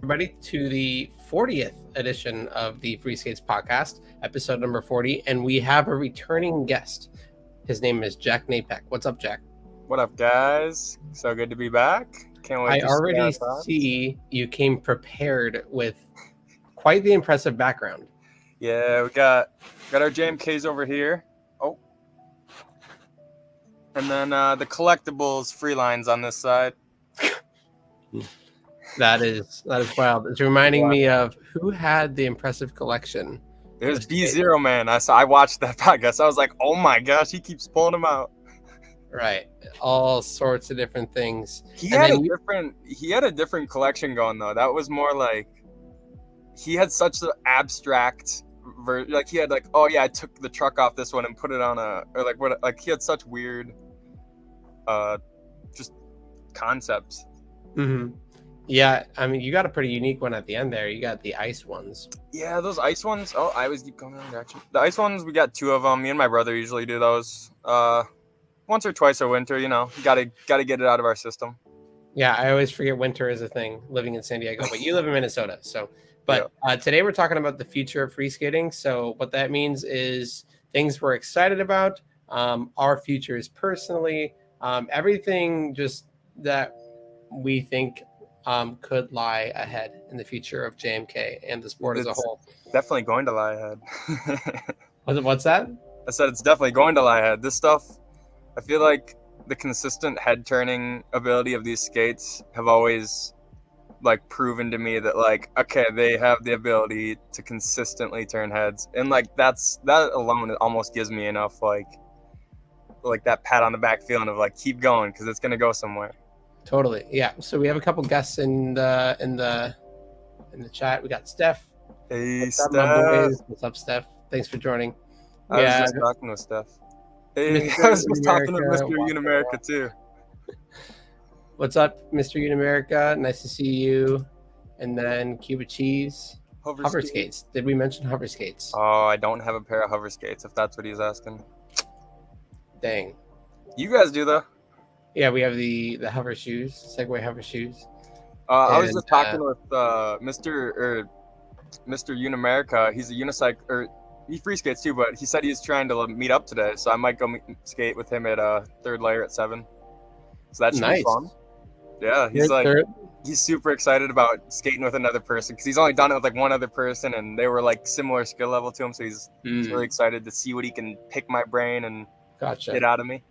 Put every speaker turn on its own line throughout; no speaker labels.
everybody, to the 40th edition of the Free Skates podcast, episode number 40. And we have a returning guest. His name is Jack Knapek. What's up, Jack?
What up, guys? So good to be back. Can't wait
I
to
already
share our thoughts.
see you came prepared with quite the impressive background.
Yeah, we got our JMKs over here. Oh. And then the collectibles free lines on this side.
That is wild. It's reminding me of who had the impressive collection.
There's B0 Man. I watched that podcast. I was like, oh my gosh, he keeps pulling them out.
Right, all sorts of different things.
He had a different collection going though. That was more like he had such an abstract like he had like, oh yeah, I took the truck off this one and put it on he had such weird just concepts.
Mm-hmm. Yeah, I mean, you got a pretty unique one at the end there. You got the ice ones.
Yeah, those ice ones. Oh, I always keep going in that direction. The ice ones, we got 2 of them. Me and my brother usually do those once or twice a winter. You know, gotta get it out of our system.
Yeah, I always forget winter is a thing living in San Diego, but you live in Minnesota. So, but today we're talking about the future of free skating. So what that means is things we're excited about, our futures personally, everything just that we think could lie ahead in the future of JMK and the sport as a whole.
Definitely going to lie ahead.
What's that?
I said it's definitely going to lie ahead. This stuff, I feel like the consistent head turning ability of these skates have always like proven to me that like, okay, they have the ability to consistently turn heads, and like that alone almost gives me enough like that pat on the back feeling of like, keep going because it's gonna go somewhere.
Totally. Yeah. So we have a couple guests in the chat. We got Steph.
Hey,
What's
Steph.
up, What's up, Steph? Thanks for joining.
I was just talking with Steph. Hey, I was just talking to Mr. Unamerica too.
What's up, Mr. Unamerica? Nice to see you. And then Cuba Cheese. Hover skates. Did we mention hover skates?
Oh, I don't have a pair of hover skates, if that's what he's asking.
Dang.
You guys do though.
Yeah, we have the hover shoes, Segway hover shoes.
I was just talking with Mr. Unamerica. He's a unicycle, or he free skates too, but he said he's trying to meet up today, so I might go skate with him at third layer at 7. So that should be fun. Yeah, he's super excited about skating with another person because he's only done it with like one other person, and they were like similar skill level to him. So he's really excited to see what he can pick my brain and get out of me.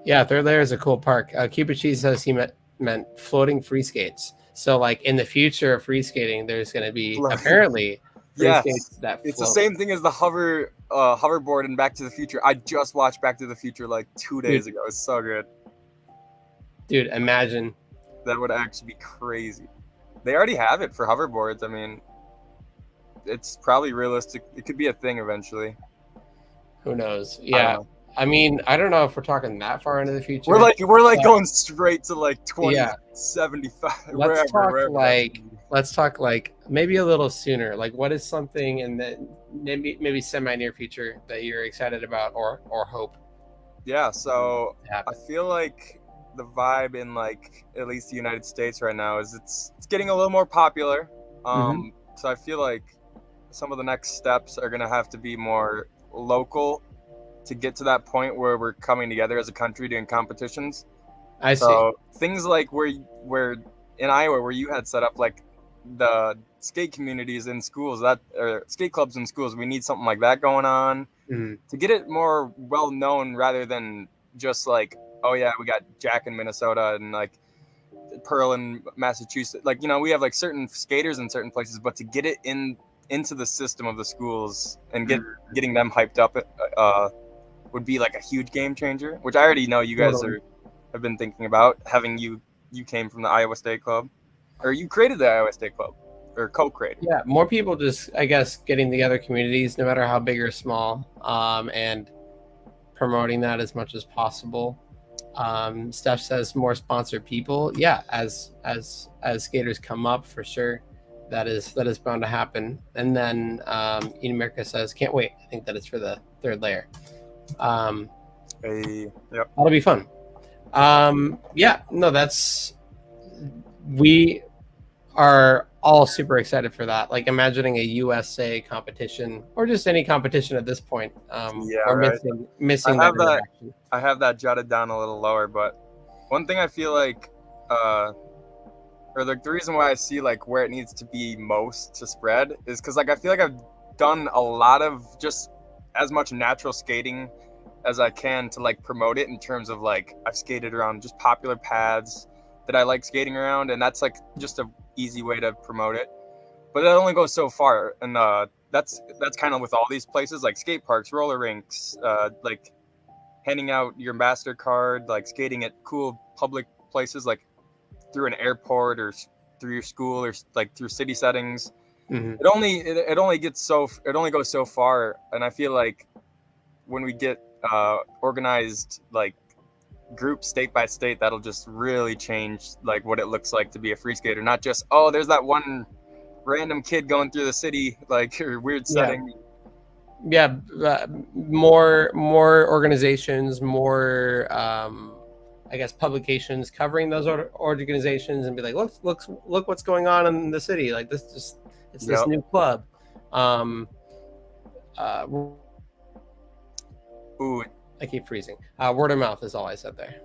Yeah, third layer is a cool park. Cuba Cheese says he meant floating free skates. So, like in the future of free skating, there's going to be apparently free skates that float.
It's the same thing as the hoverboard in Back to the Future. I just watched Back to the Future like 2 days ago. It's so good.
Dude, imagine.
That would actually be crazy. They already have it for hoverboards. I mean, it's probably realistic. It could be a thing eventually.
Who knows? Yeah. I mean, I don't know if we're talking that far into the future.
We're like going straight to like 2075.
Let's talk like maybe a little sooner. Like, what is something in the maybe semi near future that you're excited about or hope?
Yeah, so I feel like the vibe in like at least the United States right now is it's getting a little more popular. So I feel like some of the next steps are gonna have to be more local to get to that point where we're coming together as a country doing competitions.
I see.
Things like where in Iowa where you had set up like the skate communities in schools or skate clubs in schools, we need something like that going on to get it more well known rather than just like, oh yeah, we got Jack in Minnesota and like Pearl in Massachusetts. Like, you know, we have like certain skaters in certain places, but to get it into the system of the schools and getting them hyped up would be like a huge game changer, which I already know you guys have been thinking about. Having you came from the Iowa State Club, or you created the Iowa State Club, or co-created.
Yeah, more people just, I guess, getting together communities, no matter how big or small, and promoting that as much as possible. Steph says more sponsored people. Yeah, as skaters come up, for sure, that is bound to happen. And then Ian America says, can't wait. I think that it's for the third layer.
Yep.
That'll be fun. We are all super excited for that. Like imagining a USA competition or just any competition at this point.
Yeah,
We're
right.
missing that interaction.
I have that jotted down a little lower, but one thing I feel like, or the reason why I see like where it needs to be most to spread is because like I feel like I've done a lot of just as much natural skating as I can to like promote it in terms of like I've skated around just popular paths that I like skating around, and that's like just a easy way to promote it. But it only goes so far, and that's kind of with all these places like skate parks, roller rinks, like handing out your ambassador card, like skating at cool public places like through an airport or through your school or like through city settings. It only goes so far, and I feel like when we get organized like groups state by state, that'll just really change like what it looks like to be a free skater. Not just, oh, there's that one random kid going through the city like or weird setting.
More organizations, more I guess publications covering those organizations and be like, look what's going on in the city. Like this new club.
Ooh,
I keep freezing. Word of mouth is all I said there.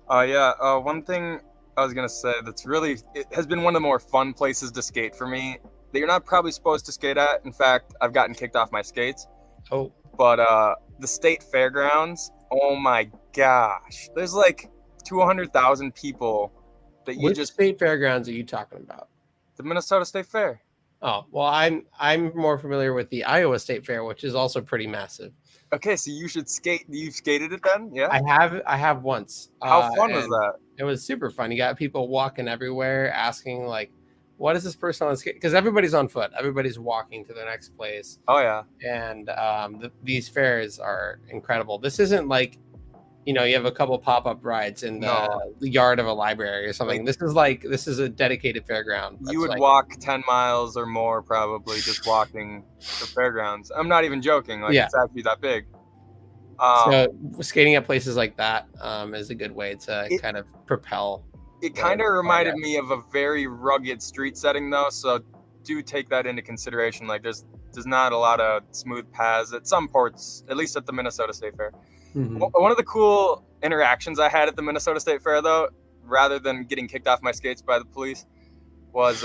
One thing I was gonna say it has been one of the more fun places to skate for me that you're not probably supposed to skate at. In fact, I've gotten kicked off my skates.
Oh.
But the state fairgrounds, oh my gosh. There's like 200,000 people that you
Which state fairgrounds are you talking about?
The Minnesota State Fair.
Oh, well, I'm more familiar with the Iowa State Fair, which is also pretty massive.
Okay, so you should skate. You've skated it then? Yeah.
I have once.
How fun was that?
It was super fun. You got people walking everywhere asking like, what is this person on skate? Because everybody's on foot. Everybody's walking to the next place.
Oh yeah.
And these fairs are incredible. This isn't like, you have a couple pop-up rides in the yard of a library or something. This is a dedicated fairground.
You would walk 10 miles or more probably just walking the fairgrounds. I'm not even joking. Like it's actually that big.
So skating at places like that is a good way to kind of propel.
It kind of reminded me of a very rugged street setting though. So do take that into consideration. Like there's not a lot of smooth paths at some ports, at least at the Minnesota State Fair. Mm-hmm. One of the cool interactions I had at the Minnesota State Fair, though, rather than getting kicked off my skates by the police, was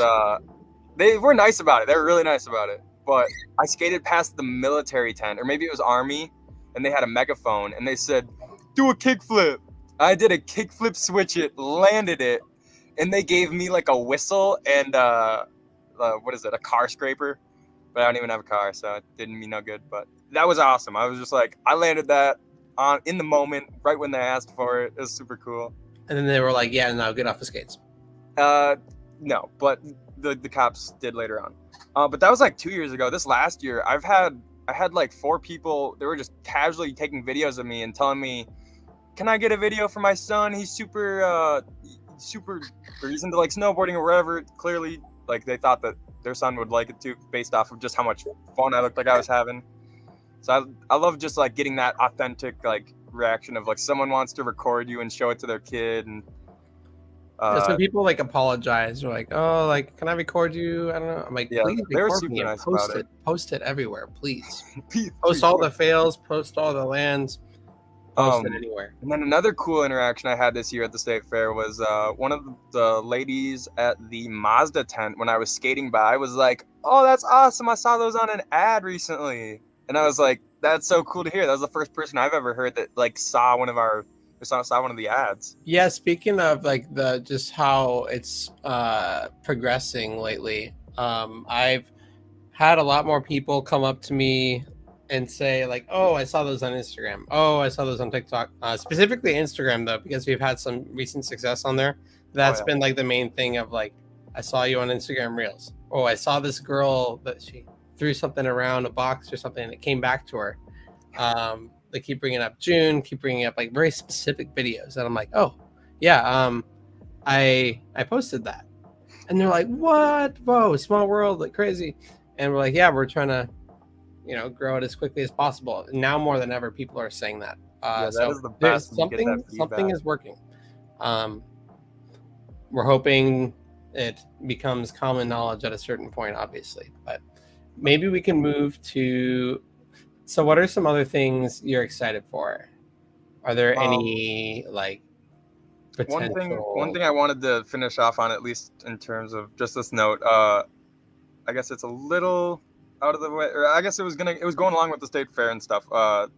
they were nice about it. They were really nice about it. But I skated past the military tent, or maybe it was Army, and they had a megaphone, and they said, do a kickflip. I did a kickflip, switch it, landed it, and they gave me like a whistle and a car scraper. But I don't even have a car, so it didn't mean no good. But that was awesome. I was just like, I landed that in the moment, right when they asked for it. It was super cool.
And then they were like, yeah, now get off the skates.
No, but the cops did later on. But that was like 2 years ago. This last year, I had like 4 people. They were just casually taking videos of me and telling me, can I get a video for my son? He's super, or he's into like snowboarding or whatever. Clearly, like they thought that their son would like it too, based off of just how much fun I looked like I was having. So I love just like getting that authentic like reaction of like someone wants to record you and show it to their kid. And
so people like apologize or like, oh, like, can I record you? I don't know. I'm like, please
they were super nice about it.
Post it everywhere, please. Post all the fails, post all the lands, post it anywhere.
And then another cool interaction I had this year at the state fair was one of the ladies at the Mazda tent when I was skating by was like, oh, that's awesome. I saw those on an ad recently. And I was like, that's so cool to hear. That was the first person I've ever heard that like saw one of the ads.
Yeah, speaking of like just how it's progressing lately, I've had a lot more people come up to me and say like, oh, I saw those on Instagram. Oh, I saw those on TikTok. Specifically Instagram though, because we've had some recent success on there. That's been like the main thing of like, I saw you on Instagram Reels. Oh, I saw this girl that she threw something around a box or something and it came back to her. They keep bringing up June, keep bringing up like very specific videos. And I'm like, oh yeah, I posted that. And they're like, what? Whoa, small world, like crazy. And we're like, yeah, we're trying to, grow it as quickly as possible. Now more than ever, people are saying that.
That is the best.
Something is working. We're hoping it becomes common knowledge at a certain point, obviously. But maybe we can move to. So, what are some other things you're excited for? Are there any like potential?
One thing I wanted to finish off on, at least in terms of just this note. I guess it's a little out of the way, or I guess it was going along with the state fair and stuff. I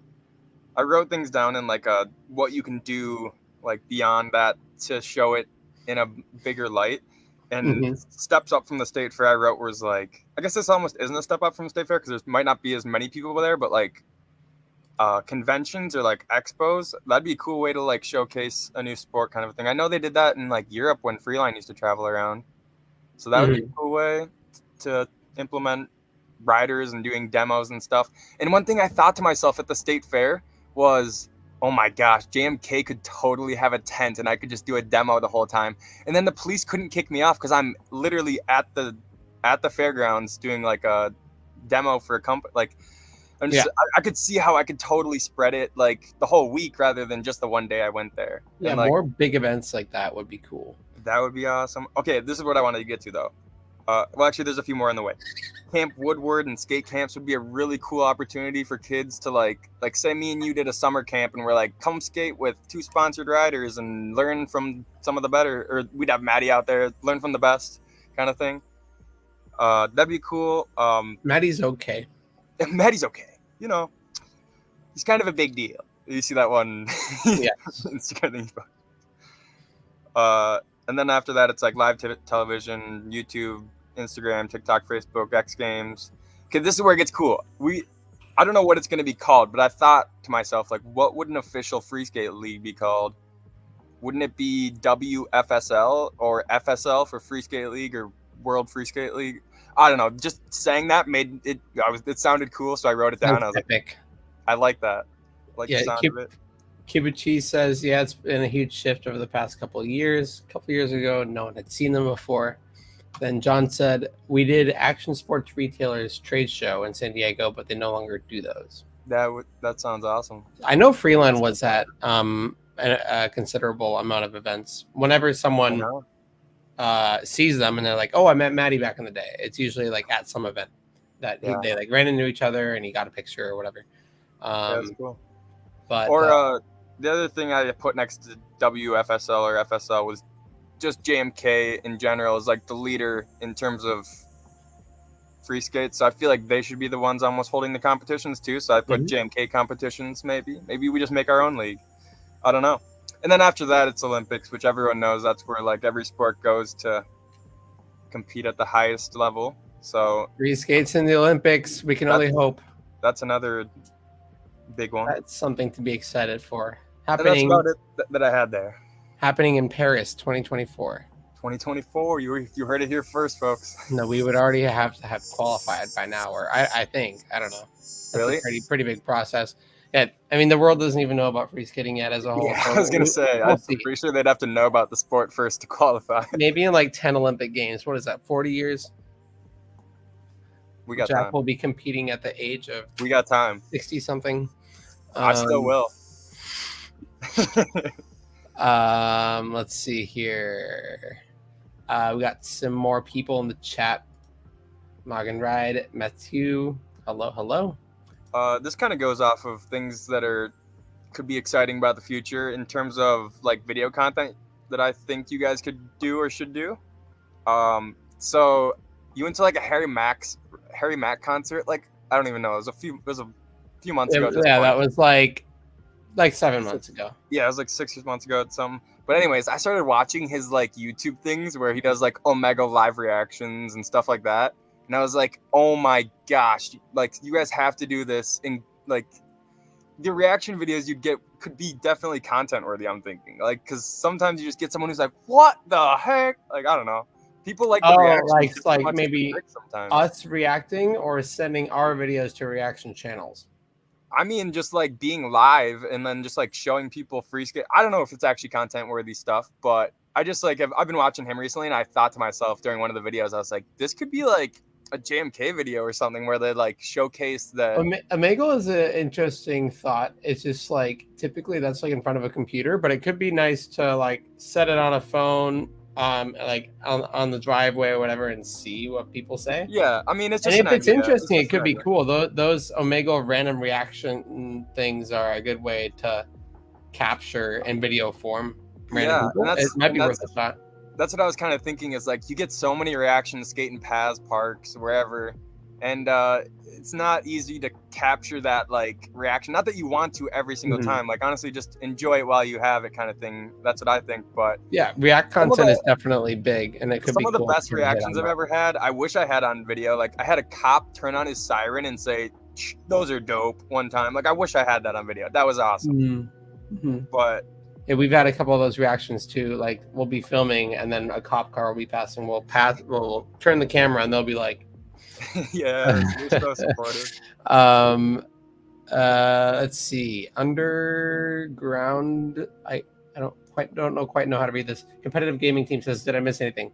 wrote things down in like what you can do like beyond that to show it in a bigger light. And steps up from the state fair I wrote was like, I guess this almost isn't a step up from the state fair because there might not be as many people there, but like conventions or like expos, that'd be a cool way to like showcase a new sport kind of a thing. I know they did that in like Europe when Freeline used to travel around, so that would be a cool way to implement riders and doing demos and stuff. And one thing I thought to myself at the state fair was, oh my gosh, JMK could totally have a tent and I could just do a demo the whole time. And then the police couldn't kick me off because I'm literally at the fairgrounds doing like a demo for a company. Like I'm just, I could see how I could totally spread it like the whole week rather than just the one day I went there.
Yeah,
and, like,
more big events like that would be cool.
That would be awesome. Okay, this is what I wanted to get to though. Well, actually, there's a few more on the way. Camp Woodward and skate camps would be a really cool opportunity for kids to like say me and you did a summer camp and we're like, come skate with 2 sponsored riders and learn from some of the better, or we'd have Maddie out there, learn from the best kind of thing. That'd be cool.
Maddie's okay.
Maddie's okay. You know, he's kind of a big deal. You see that one?
Yeah.
Instagram thing. And then after that, it's like live television, YouTube, Instagram, TikTok, Facebook, X Games. Okay, this is where it gets cool. I don't know what it's going to be called, but I thought to myself, like, what would an official free skate league be called? Wouldn't it be WFSL or FSL for Free Skate League or World Free Skate League? I don't know. Just saying that made it. It sounded cool, so I wrote it down. I was
epic.
Like, I like that. I like the sound of it.
Kibuchi says, yeah, it's been a huge shift over the past couple of years. A couple of years ago, no one had seen them before. Then John said, we did Action Sports Retailers trade show in San Diego, but they no longer do those.
That sounds awesome.
I know Freeline was at a considerable amount of events. Whenever someone sees them and they're like, oh, I met Maddie back in the day, it's usually like at some event that they like ran into each other and he got a picture or whatever.
That's cool.
But
the other thing I put next to WFSL or FSL was just JMK in general is like the leader in terms of free skates. So I feel like they should be the ones almost holding the competitions too. So I put JMK competitions maybe. Maybe we just make our own league. I don't know. And then after that, it's Olympics, which everyone knows that's where like every sport goes to compete at the highest level. So
free skates in the Olympics, we can only hope.
That's another big one.
That's something to be excited for.
Happening. That's about it that I had there.
Happening in Paris, 2024.
2024. You heard it here first, folks.
No, we would already have to have qualified by now, or I think. I don't know. That's
really?
A pretty big process. Yeah, I mean, the world doesn't even know about free skating yet as a whole.
Yeah, I was going to say, I'm pretty sure they'd have to know about the sport first to qualify.
Maybe in like 10 Olympic Games. What is that, 40 years?
We got
Jack
time.
will be competing at the age of...
We got time.
60-something.
I still will.
Let's see here. We got some more people in the chat. Morgan Ride, Matthew. Hello.
This kind of goes off of things that could be exciting about the future in terms of like video content that I think you guys could do or should do. So you went to like a Harry Mack concert. Like I don't even know. It was a few months ago.
Yeah, that was like 7 months ago.
Yeah, it was like 6 months ago at some. But anyways, I started watching his like YouTube things where he does like Omega live reactions and stuff like that. And I was like, oh my gosh, like you guys have to do this. And like the reaction videos you'd get could be definitely content worthy, I'm thinking. Like, because sometimes you just get someone who's like, what the heck? Like, I don't know. People like the reactions.
Like maybe us reacting or sending our videos to reaction channels.
I mean, just like being live and then just like showing people free skate. I don't know if it's actually content worthy stuff, but I just like I've been watching him recently and I thought to myself during one of the videos, I was like, this could be like a JMK video or something where they like showcase the
Omegle is an interesting thought. It's just like typically that's like in front of a computer, but it could be nice to like set it on a phone like on the driveway or whatever, and see what people say.
Yeah, I mean, it's
And
just
if
an
it's
idea.
interesting,
It's
it could
an
be
idea.
cool. Those Omega random reaction things are a good way to capture in video form random
Yeah,
people. It might be worth a shot.
That's what I was kind of thinking. Is like you get so many reactions skating paths, parks, wherever, and it's not easy to capture that like reaction. Not that you want to every single time. Like honestly, just enjoy it while you have it, kind of thing. That's what I think. But
yeah, React content is definitely big, and it could be
some of the
cool
best reactions I've ever had. I wish I had on video. Like I had a cop turn on his siren and say, "Those are dope." One time, like I wish I had that on video. That was awesome. But
yeah, we've had a couple of those reactions too. Like we'll be filming, and then a cop car will be passing. We'll turn the camera, and they'll be like,
yeah, you're so supportive.
Let's see. Underground. I don't quite know how to read this. Competitive gaming team says, did I miss anything?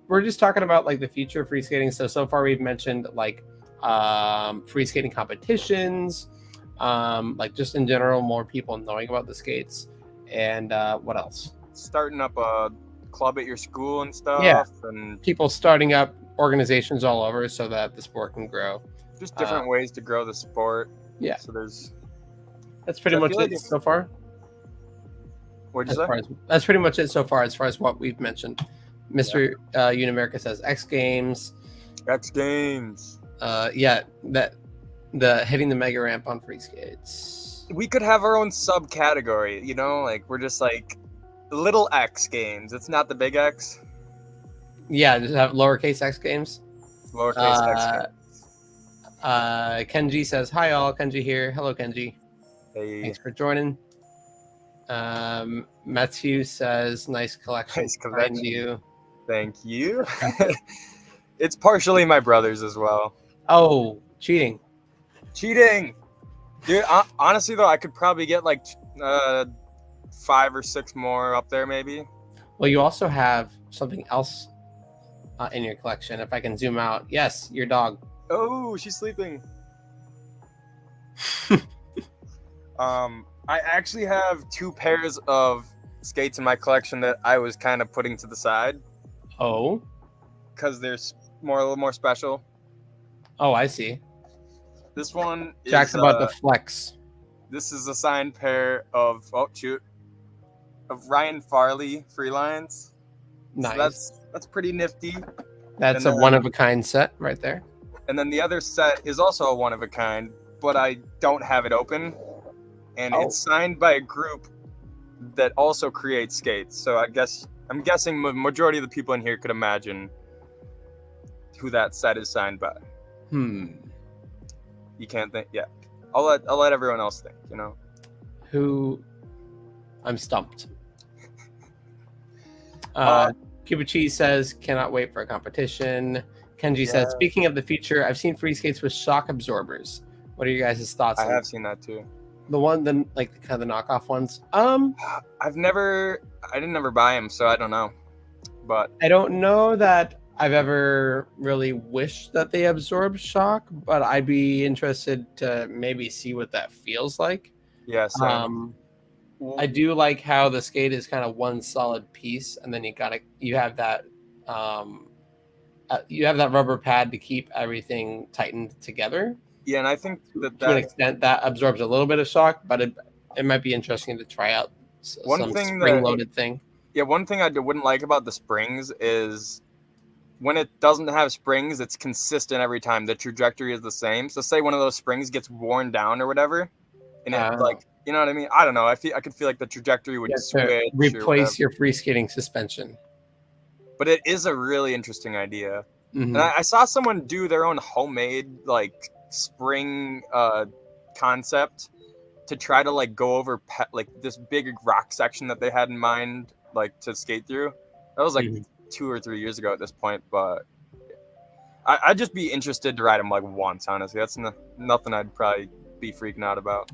We're just talking about like the future of free skating. So far we've mentioned like free skating competitions, like just in general, more people knowing about the skates, and what else?
Starting up a club at your school and stuff.
Yeah,
and
people starting up organizations all over so that the sport can grow.
Just different ways to grow the sport.
Yeah.
So
that's pretty much it so far.
What'd you say?
That's pretty much it so far as what we've mentioned. Mr. Unamerica says X Games.
X Games.
Yeah, that the hitting the mega ramp on free skates.
We could have our own subcategory, you know, like we're just like little X Games. It's not the big X.
Yeah, just have lowercase X Games.
Lowercase X Games.
Kenji says, hi all, Kenji here. Hello, Kenji.
Hey.
Thanks for joining. Matthew says, nice collection. Thank you.
Thank you. It's partially my brother's as well.
Oh, cheating.
Dude, honestly though, I could probably get like 5 or 6 more up there maybe.
Well, you also have something else in your collection. If I can zoom out. Yes, your dog.
Oh, she's sleeping. I actually have 2 pairs of skates in my collection that I was kind of putting to the side.
Oh,
because they're a little more special.
Oh, I see.
This one is
Jack's about the flex.
This is a signed pair of Ryan Farley free lines.
Nice.
So that's pretty nifty.
That's a one of a kind set right there.
And then the other set is also a one of a kind, but I don't have it open. And it's signed by a group that also creates skates. So I'm guessing the majority of the people in here could imagine who that set is signed by. You can't think? Yeah. I'll let everyone else think, you know.
Who? I'm stumped. Cuba Cheese says, cannot wait for a competition. Kenji says, speaking of the future, I've seen free skates with shock absorbers. What are you guys' thoughts on
I have seen that too.
The like kind of the knockoff ones.
I didn't ever buy them, so I don't know. But
I don't know that I've ever really wished that they absorb shock, but I'd be interested to maybe see what that feels like.
Yes.
I do like how the skate is kind of one solid piece, and then you have that rubber pad to keep everything tightened together.
Yeah, and I think that
to an extent that absorbs a little bit of shock, but it might be interesting to try out some spring-loaded thing.
Yeah, one thing I wouldn't like about the springs is when it doesn't have springs, it's consistent every time. The trajectory is the same. So say one of those springs gets worn down or whatever, and it like, you know what I mean? I don't know. I could feel like the trajectory would switch.
Replace your free skating suspension.
But it is a really interesting idea. And I saw someone do their own homemade like spring concept to try to like go over like this big rock section that they had in mind, like to skate through. That was like 2 or 3 years ago at this point, but I'd just be interested to ride them like once. Honestly, that's nothing I'd probably be freaking out about.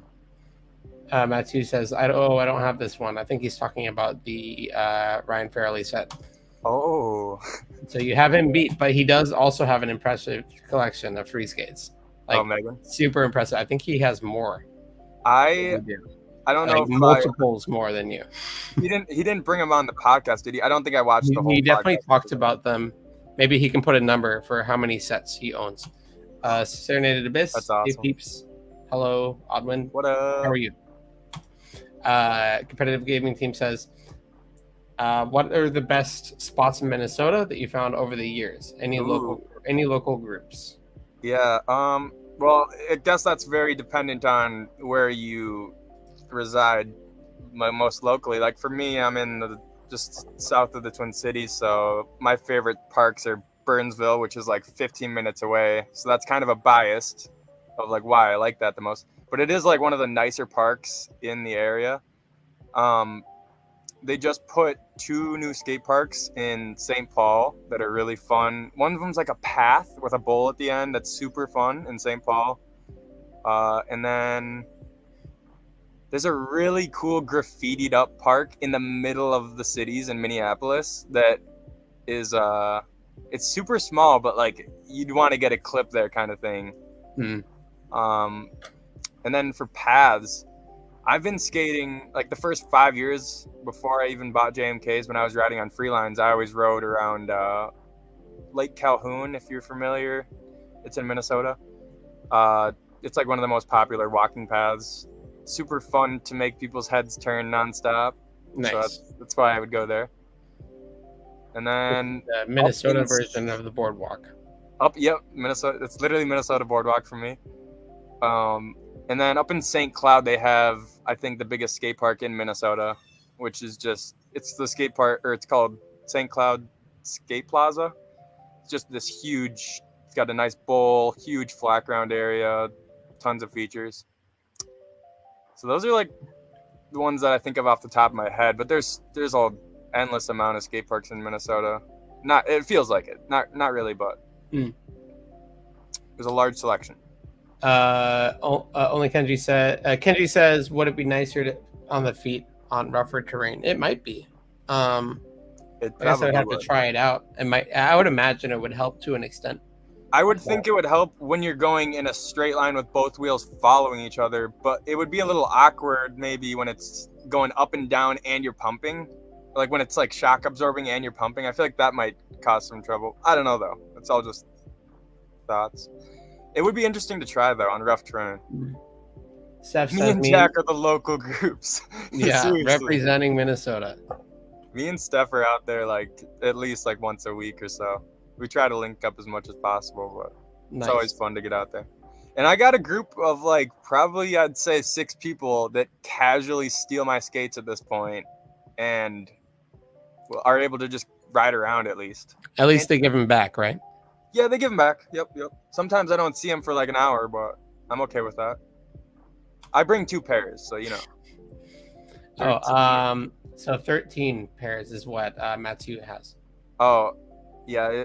Matthew says, I don't have this one. I think he's talking about the Ryan Farley set.
Oh,
so you have him beat, but he does also have an impressive collection of free skates. Like,
Megan,
super impressive. I think he has more.
I I don't know if
multiples more than you.
He didn't bring them on the podcast, did he? I don't think I watched the whole.
He definitely talked about them. Maybe he can put a number for how many sets he owns. Serenaded Abyss.
That's awesome.
Hey peeps. Hello, Odwin.
What up?
How are you? Competitive Gaming Team says, what are the best spots in Minnesota that you found over the years? Any local groups?
Yeah. Well, I guess that's very dependent on where you reside most locally. Like for me, I'm in just south of the Twin Cities, so my favorite parks are Burnsville, which is like 15 minutes away. So that's kind of a biased of like why I like that the most. But it is like one of the nicer parks in the area. They just put 2 new skate parks in St. Paul that are really fun. One of them's like a path with a bowl at the end that's super fun in St. Paul. And then there's a really cool graffitied up park in the middle of the cities in Minneapolis that is it's super small, but like you'd want to get a clip there kind of thing. And then for paths, I've been skating like the first 5 years before I even bought JMKs. When I was riding on Freelines, I always rode around Lake Calhoun, if you're familiar. It's in Minnesota. It's like one of the most popular walking paths. Super fun to make people's heads turn nonstop.
Nice.
So that's why I would go there. And then
the Minnesota version of the boardwalk.
Yep, Minnesota. It's literally Minnesota boardwalk for me. And then up in St. Cloud, they have, I think, the biggest skate park in Minnesota, which is it's the skate park, or it's called St. Cloud Skate Plaza. It's just this huge, it's got a nice bowl, huge flat ground area, tons of features. So those are like the ones that I think of off the top of my head, but there's an endless amount of skate parks in Minnesota. It feels like it. Not really, but there's a large selection.
Only Kenji says, would it be nicer on the feet on rougher terrain? It might be. I guess I'd have to try it out. I would imagine it would help to an extent.
I would think it would help when you're going in a straight line with both wheels following each other, but it would be a little awkward maybe when it's going up and down and you're pumping. Like when it's like shock absorbing and you're pumping. I feel like that might cause some trouble. I don't know though. It's all just thoughts. It would be interesting to try though on rough terrain. Me and Jack are the local groups.
Yeah, representing Minnesota.
Me and Steph are out there like at least like once a week or so. We try to link up as much as possible, but It's always fun to get out there. And I got a group of like probably I'd say 6 people that casually steal my skates at this point and are able to just ride around at least.
At least they give them back, right?
Yeah, they give them back. Yep. Sometimes I don't see them for like an hour, but I'm okay with that. I bring 2 pairs, so you know.
So 13 pairs is what Matthew has.
Oh, yeah.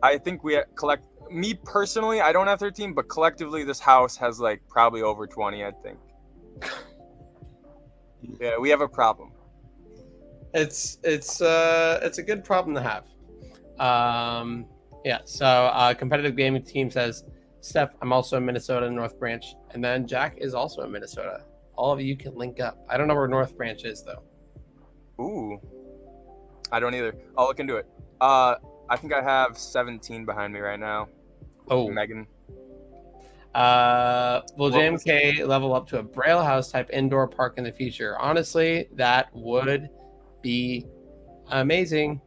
I think we collect. Me personally, I don't have 13, but collectively, this house has like probably over 20. I think. Yeah, we have a problem.
It's a good problem to have. Yeah. So competitive gaming team says, Steph, I'm also in Minnesota, North Branch, and then Jack is also in Minnesota. All of you can link up. I don't know where North Branch is though.
Ooh, I don't either. I'll look into it. I think I have 17 behind me right now.
Oh,
Megan.
Will JMK level up to a Braille House type indoor park in the future? Honestly, that would be amazing.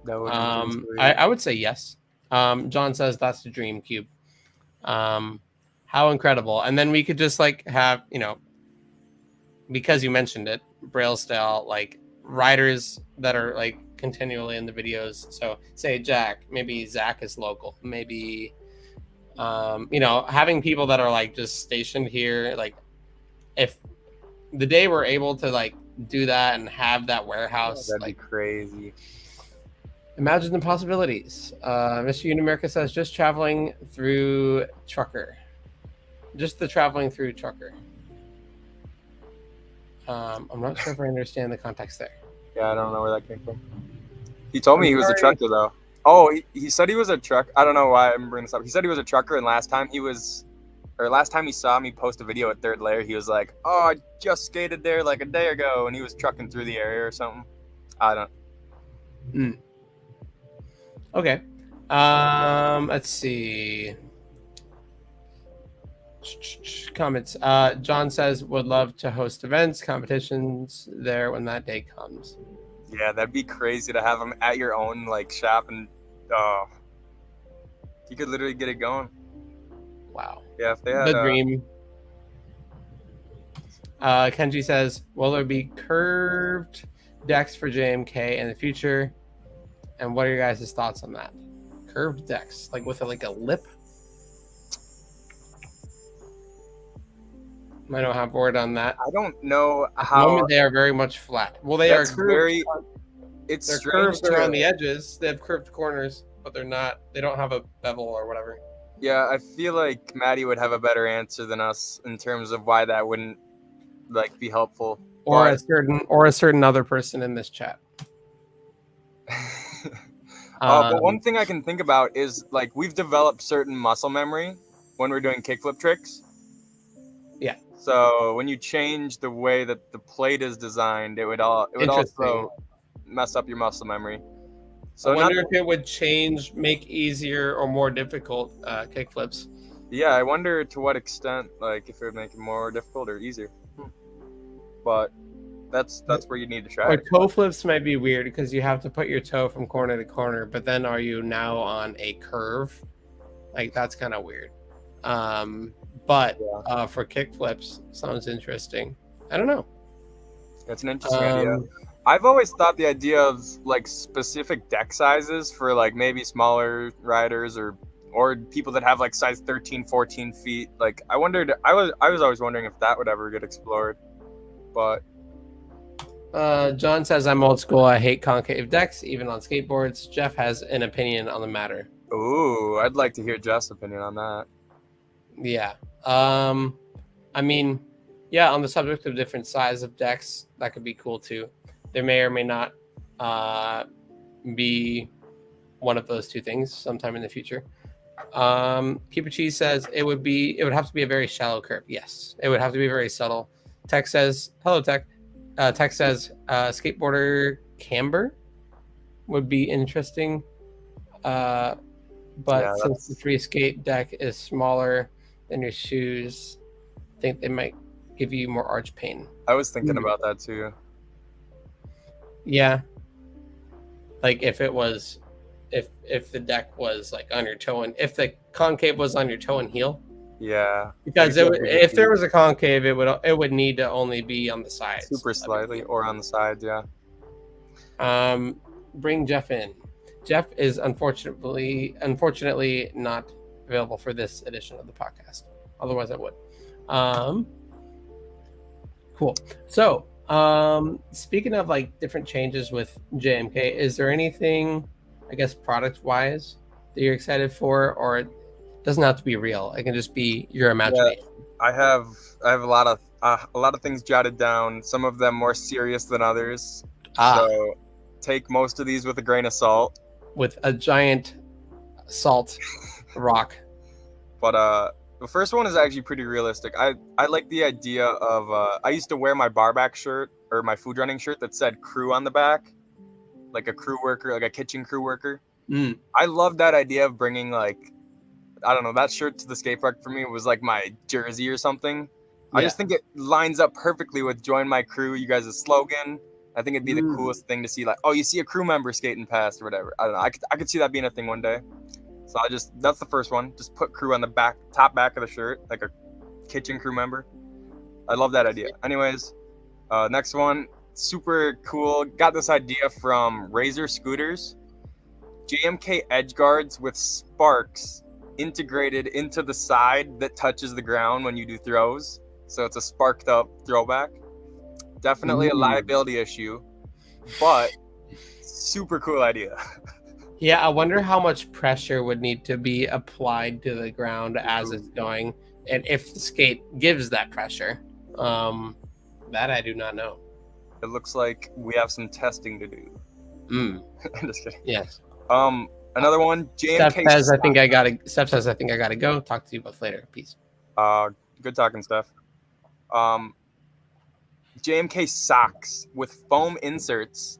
That would be
I would say yes. John says that's the dream cube. How incredible. And then we could just like have, because you mentioned it, Braille style, like riders that are like continually in the videos. So say Jack, maybe Zach is local, maybe having people that are like just stationed here, like if the day we're able to like do that and have that warehouse,
that'd be crazy.
Imagine the possibilities. Mr. Unamerica says just traveling through trucker. Just the traveling through trucker. I'm not sure if I understand the context there.
Yeah, I don't know where that came from. He told me he was a trucker, though. Oh, he said he was a truck. I don't know why I'm bringing this up. He said he was a trucker, and last time he was or last time he saw me post a video at third layer, he was like, "Oh, I just skated there like a day ago," and he was trucking through the area or something. I don't.
Okay. Let's see. Comments. John says would love to host events, competitions there when that day comes.
Yeah, that'd be crazy to have them at your own like shop, and you could literally get it going.
Wow.
Yeah, if they had
the dream. Kenji says, will there be curved decks for JMK in the future? And what are your guys' thoughts on that? Curved decks, like with a lip? I don't have word on that.
I don't know
At
how.
the moment, they are very much flat. Well, they are curved.
They're
curved around the edges. They have curved corners, but they're not. They don't have a bevel or whatever.
Yeah, I feel like Maddie would have a better answer than us in terms of why that wouldn't be helpful.
Or a certain other person in this chat.
But one thing I can think about is we've developed certain muscle memory when we're doing kickflip tricks.
Yeah.
So when you change the way that the plate is designed, it would also mess up your muscle memory. So
I wonder if it would make easier or more difficult kickflips.
Yeah, I wonder to what extent, if it would make it more difficult or easier. But that's where you need to try.
Or toe flips might be weird because you have to put your toe from corner to corner, but then are you now on a curve? That's kind of weird. But for kickflips, sounds interesting. I don't know.
That's an interesting idea. I've always thought the idea of specific deck sizes for maybe smaller riders or people that have size 13, 14 feet. I was always wondering if that would ever get explored. But
John says, I'm old school. I hate concave decks, even on skateboards. Jeff has an opinion on the matter.
Ooh, I'd like to hear Jeff's opinion on that.
Yeah. I mean, yeah, on the subject of different size of decks, that could be cool too. There may or may not be one of those two things sometime in the future. Keeper Cheese says it would have to be a very shallow curve. Yes, it would have to be very subtle. Tech says, hello, Tech. Tech says skateboarder camber would be interesting. But since the free skate deck is smaller than your shoes, I think they might give you more arch pain.
I was thinking about that too.
Yeah. If it was, if the deck was on your toe and if the concave was on your toe and heel.
Yeah.
Because if there was a concave, it would need to only be on the sides.
Super slightly or on the sides, yeah.
Bring Jeff in. Jeff is unfortunately not available for this edition of the podcast. Otherwise, I would. Cool. So, speaking of different changes with JMK, is there anything, I guess, product-wise that you're excited for, or it doesn't have to be real? It can just be your imagination.
Yeah, I have a lot of things jotted down. Some of them more serious than others. So take most of these with a grain of salt.
With a giant salt rock.
But the first one is actually pretty realistic. I like the idea of I used to wear my barback shirt or my food running shirt that said crew on the back, like a crew worker, like a kitchen crew worker. I love that idea of bringing I don't know, that shirt to the skate park for me was my jersey or something. Yeah. I just think it lines up perfectly with join my crew, you guys' slogan. I think it'd be the coolest thing to see, you see a crew member skating past or whatever. I don't know. I could see that being a thing one day. So that's the first one. Just put crew on the top back of the shirt, like a kitchen crew member. I love that idea. Anyways, next one, super cool. Got this idea from Razor Scooters. JMK edge guards with sparks integrated into the side that touches the ground when you do throws. So it's a sparked up throwback. Definitely a liability issue, but super cool idea.
Yeah, I wonder how much pressure would need to be applied to the ground as it's going, and if the skate gives that pressure. That I do not know.
It looks like we have some testing to do. I'm just kidding.
Yes.
Another one. JMK
Steph says, I think I gotta go. Talk to you both later. Peace.
Good talking, Steph. JMK socks with foam inserts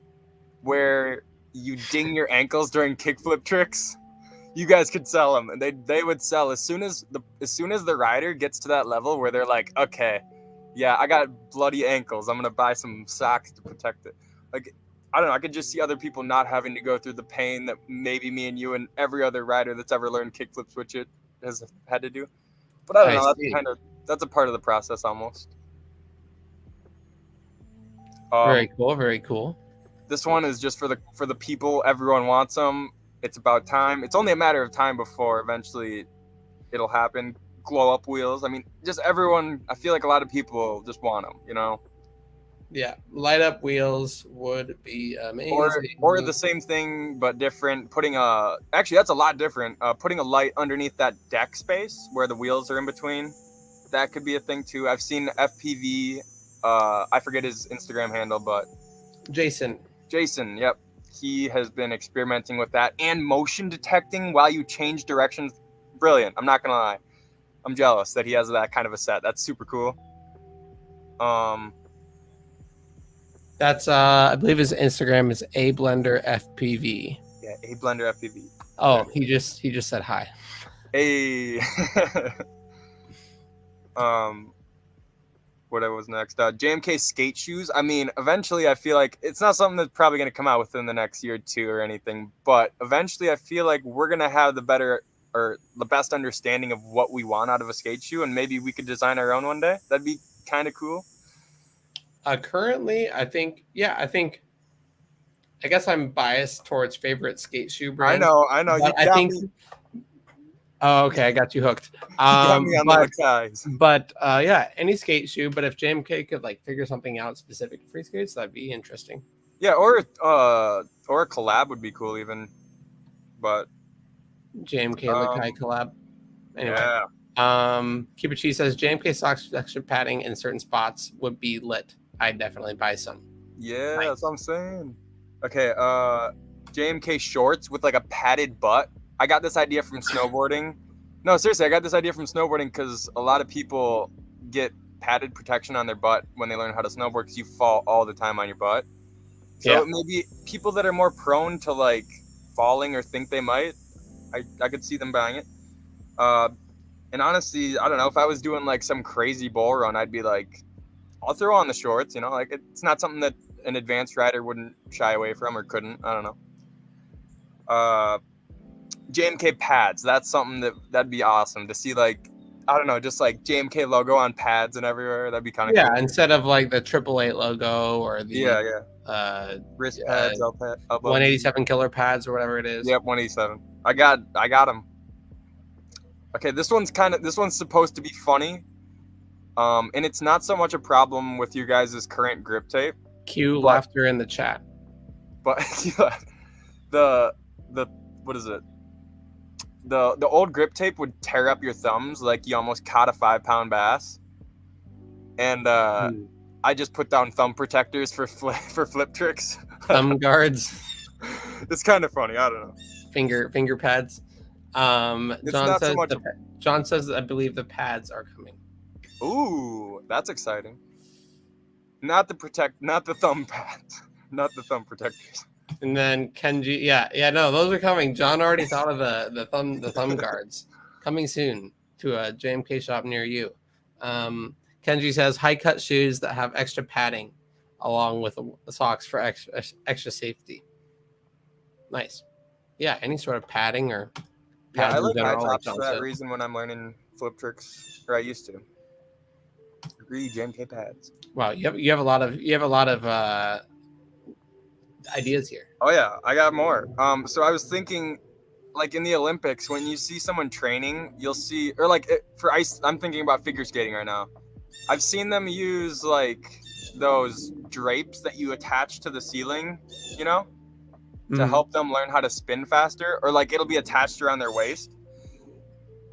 where you ding your ankles during kickflip tricks. You guys could sell them, and they would sell as soon as the rider gets to that level where they're like, okay, yeah, I got bloody ankles. I'm gonna buy some socks to protect it. Like, I don't know. I could just see other people not having to go through the pain that maybe me and you and every other rider that's ever learned kickflip switch it has had to do. But I don't know. That's a part of the process almost.
Very cool. Very cool.
This one is just for the people. Everyone wants them. It's about time. It's only a matter of time before eventually it'll happen. Glow up wheels. I mean, just everyone. I feel like a lot of people just want them. You know.
Yeah, light up wheels would be amazing.
Or the same thing but different. Actually, that's a lot different. Putting a light underneath that deck space where the wheels are in between. That could be a thing too. I've seen FPV. I forget his Instagram handle, but
Jason.
Yep. He has been experimenting with that and motion detecting while you change directions. Brilliant. I'm not gonna lie. I'm jealous that he has that kind of a set. That's super cool.
That's I believe his Instagram is ablender_fpv.
Yeah, ablender_fpv.
Oh, he just said hi.
Hey. What was next? JMK skate shoes. I mean, eventually I feel like it's not something that's probably going to come out within the next year or two or anything, but eventually I feel like we're going to have the best understanding of what we want out of a skate shoe, and maybe we could design our own one day. That'd be kind of cool.
Currently, I guess I'm biased towards favorite skate shoe brand.
I know.
Oh, okay, I got you hooked. Yeah, any skate shoe. But if JMK could like figure something out specific to free skates, that'd be interesting.
Yeah, or a collab would be cool even. But
JMK Lakai collab. Anyway,
yeah.
Cupid Cheese says JMK socks with extra padding in certain spots would be lit. I'd definitely buy some.
Yeah, nice. That's what I'm saying. Okay, JMK shorts with like a padded butt. I got this idea from snowboarding. No, seriously, I got this idea from snowboarding because a lot of people get padded protection on their butt when they learn how to snowboard because you fall all the time on your butt. So maybe people that are more prone to like falling or think they might, I could see them buying it. And honestly, I don't know, if I was doing like some crazy bull run, I'd be like, I'll throw on the shorts, you know, like it's not something that an advanced rider wouldn't shy away from or couldn't. I don't know. JMK pads. That's something that'd be awesome to see. Like, I don't know, just like JMK logo on pads and everywhere. That'd be kind of cool.
Instead of like the 888 logo or the
wrist pads,
187 killer pads or whatever it is.
Yep, 187. I got them. Okay, this one's supposed to be funny. And it's not so much a problem with you guys' current grip tape.
Cue laughter in the chat.
But the what is it? The old grip tape would tear up your thumbs like you almost caught a 5-pound bass. And I just put down thumb protectors for flip tricks.
Thumb guards.
It's kind of funny. I don't know.
Finger pads. John says I believe the pads are coming.
Ooh, that's exciting. Not the thumb pads, not the thumb protectors.
And then Kenji, no, those are coming. John already thought of the thumb guards coming soon to a JMK shop near you. Kenji says high cut shoes that have extra padding along with the socks for extra safety. Nice. Yeah, any sort of padding or pads
I like high tops
like
for that reason when I'm learning flip tricks, or I used to. Agree, JMK pads.
Wow, you have a lot of ideas here.
Oh yeah, I got more. So I was thinking, like in the Olympics, when you see someone training, you'll see, or like for ice, I'm thinking about figure skating right now. I've seen them use like those drapes that you attach to the ceiling, you know, to help them learn how to spin faster, or like it'll be attached around their waist.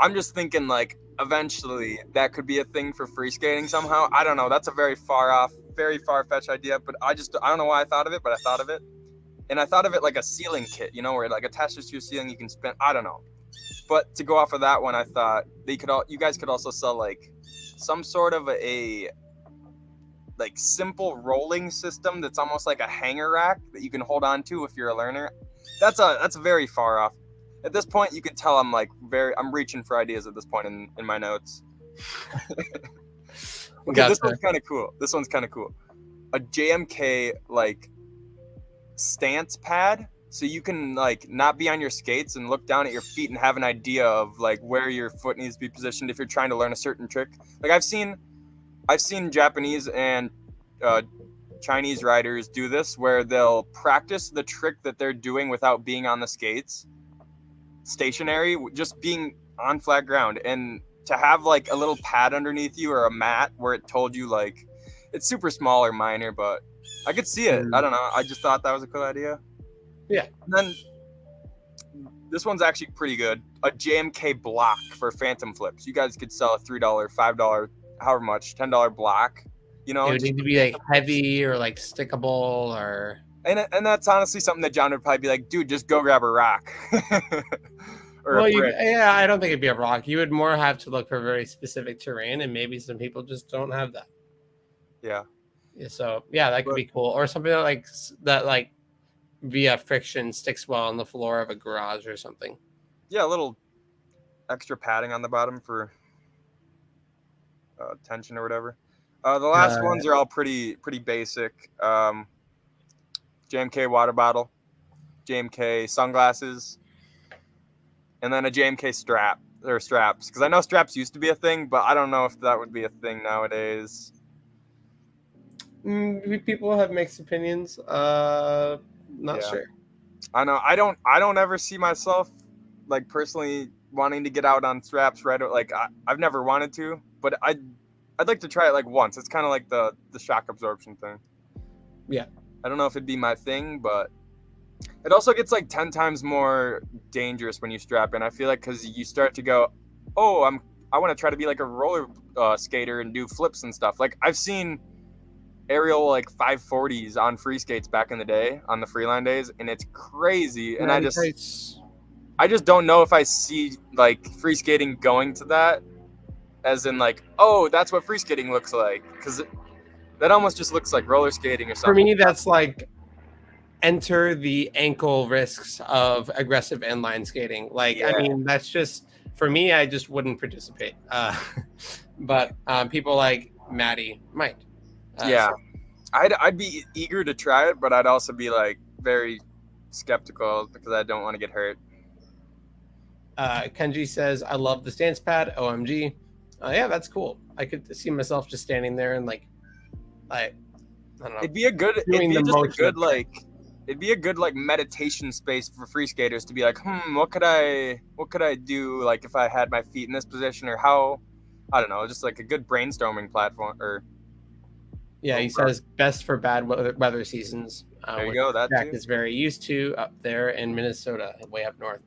I'm just thinking like eventually that could be a thing for free skating somehow. I don't know. That's a very far-fetched idea, but I don't know why I thought of it, but I thought of it. And I thought of it like a ceiling kit, you know, where it like attaches to your ceiling, you can spin. I don't know. But to go off of that one, I thought you guys could also sell like some sort of a like simple rolling system that's almost like a hanger rack that you can hold on to if you're a learner. That's very far off. At this point, you can tell I'm reaching for ideas at this point in my notes. Okay, gotcha. This one's kind of cool. This one's kind of cool. A JMK like stance pad, so you can like not be on your skates and look down at your feet and have an idea of like where your foot needs to be positioned if you're trying to learn a certain trick. Like I've seen Japanese and Chinese riders do this, where they'll practice the trick that they're doing without being on the skates, stationary, just being on flat ground, and to have like a little pad underneath you or a mat where it told you like it's super small or minor, but I could see it. I don't know. I just thought that was a cool idea.
Yeah.
And then this one's actually pretty good. A JMK block for phantom flips. You guys could sell a $3, $5, however much, $10 block. You know,
it would need to be like heavy or like stickable or.
And that's honestly something that John would probably be like, dude, just go grab a rock.
I don't think it'd be a rock. You would more have to look for very specific terrain, and maybe some people just don't have that.
Yeah.
So yeah, that could be cool, or something that like via friction sticks well on the floor of a garage or something.
Yeah, a little extra padding on the bottom for tension or whatever. The last ones are all pretty basic. JMK water bottle, JMK sunglasses, and then a JMK strap or straps. Because I know straps used to be a thing, but I don't know if that would be a thing nowadays.
People have mixed opinions. Not sure.
I know. I don't ever see myself like personally wanting to get out on straps right. Like I've never wanted to, but I'd like to try it like once. It's kind of like the shock absorption thing.
Yeah.
I don't know if it'd be my thing, but it also gets like 10 times more dangerous when you strap in. I feel like because you start to go, oh, I want to try to be like a roller skater and do flips and stuff. Like I've seen aerial like 540s on free skates back in the day on the freeline days, and it's crazy. And I just don't know if I see like free skating going to that, as in like, oh, that's what free skating looks like, because that almost just looks like roller skating or something.
For me, that's like enter the ankle risks of aggressive inline skating. Like, yeah. I mean, that's just, for me, I just wouldn't participate. But people like Maddie might.
So. I'd be eager to try it, but I'd also be like very skeptical because I don't want to get hurt.
Kenji says, I love the stance pad. OMG. Yeah, that's cool. I could see myself just standing there and like, I don't know. It'd be a good
meditation space for free skaters to be like, what could I do like if I had my feet in this position, or how, I don't know, just like a good brainstorming platform. Or
yeah, he says best for bad weather seasons.
There you go. That
Jack is very used to up there in Minnesota, way up north.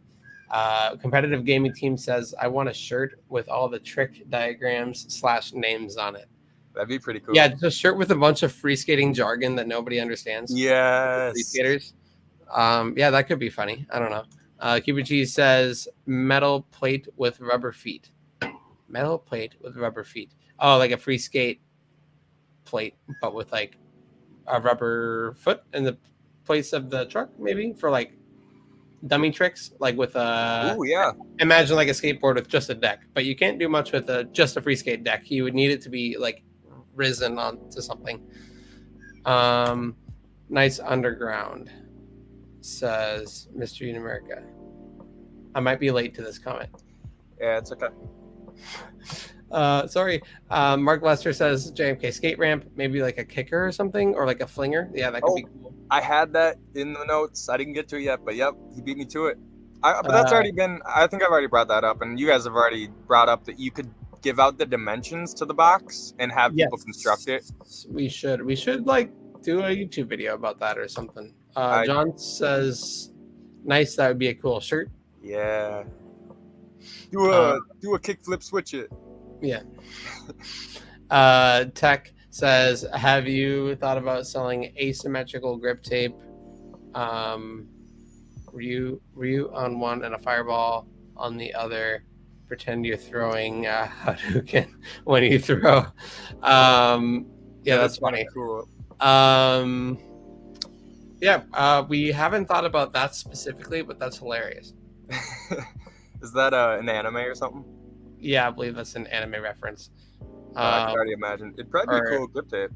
Competitive gaming team says, I want a shirt with all the trick diagrams / names on it.
That'd be pretty cool.
Yeah, just a shirt with a bunch of free skating jargon that nobody understands.
Yes.
Free skaters. Yeah, that could be funny. I don't know. Cuba Cheese says metal plate with rubber feet. Metal plate with rubber feet. Oh, like a free skate plate, but with like a rubber foot in the place of the truck, maybe for like dummy tricks, like with a.
Oh yeah.
Imagine like a skateboard with just a deck, but you can't do much with just a free skate deck. You would need it to be like risen onto something. Nice underground, says Mystery in America. I might be late to this comment.
Yeah, it's okay.
Sorry. Mark Lester says JMK Skate Ramp, maybe like a kicker or something, or like a flinger. Yeah, that could be cool.
I had that in the notes. I didn't get to it yet, but yep, he beat me to it. But that's already been, I think I've already brought that up, and you guys have already brought up that you could give out the dimensions to the box and have people construct it.
We should like do a YouTube video about that or something. John says, nice, that would be a cool shirt.
Yeah. Do a kickflip, switch it.
Yeah. Tech says, have you thought about selling asymmetrical grip tape? Were you on one and a fireball on the other. Pretend you're throwing Hadouken when you throw. Yeah, that's funny.
Cool.
We haven't thought about that specifically, but that's hilarious.
Is that an anime or something?
Yeah, I believe that's an anime reference.
I can already imagine. It'd probably be a cool grip tape.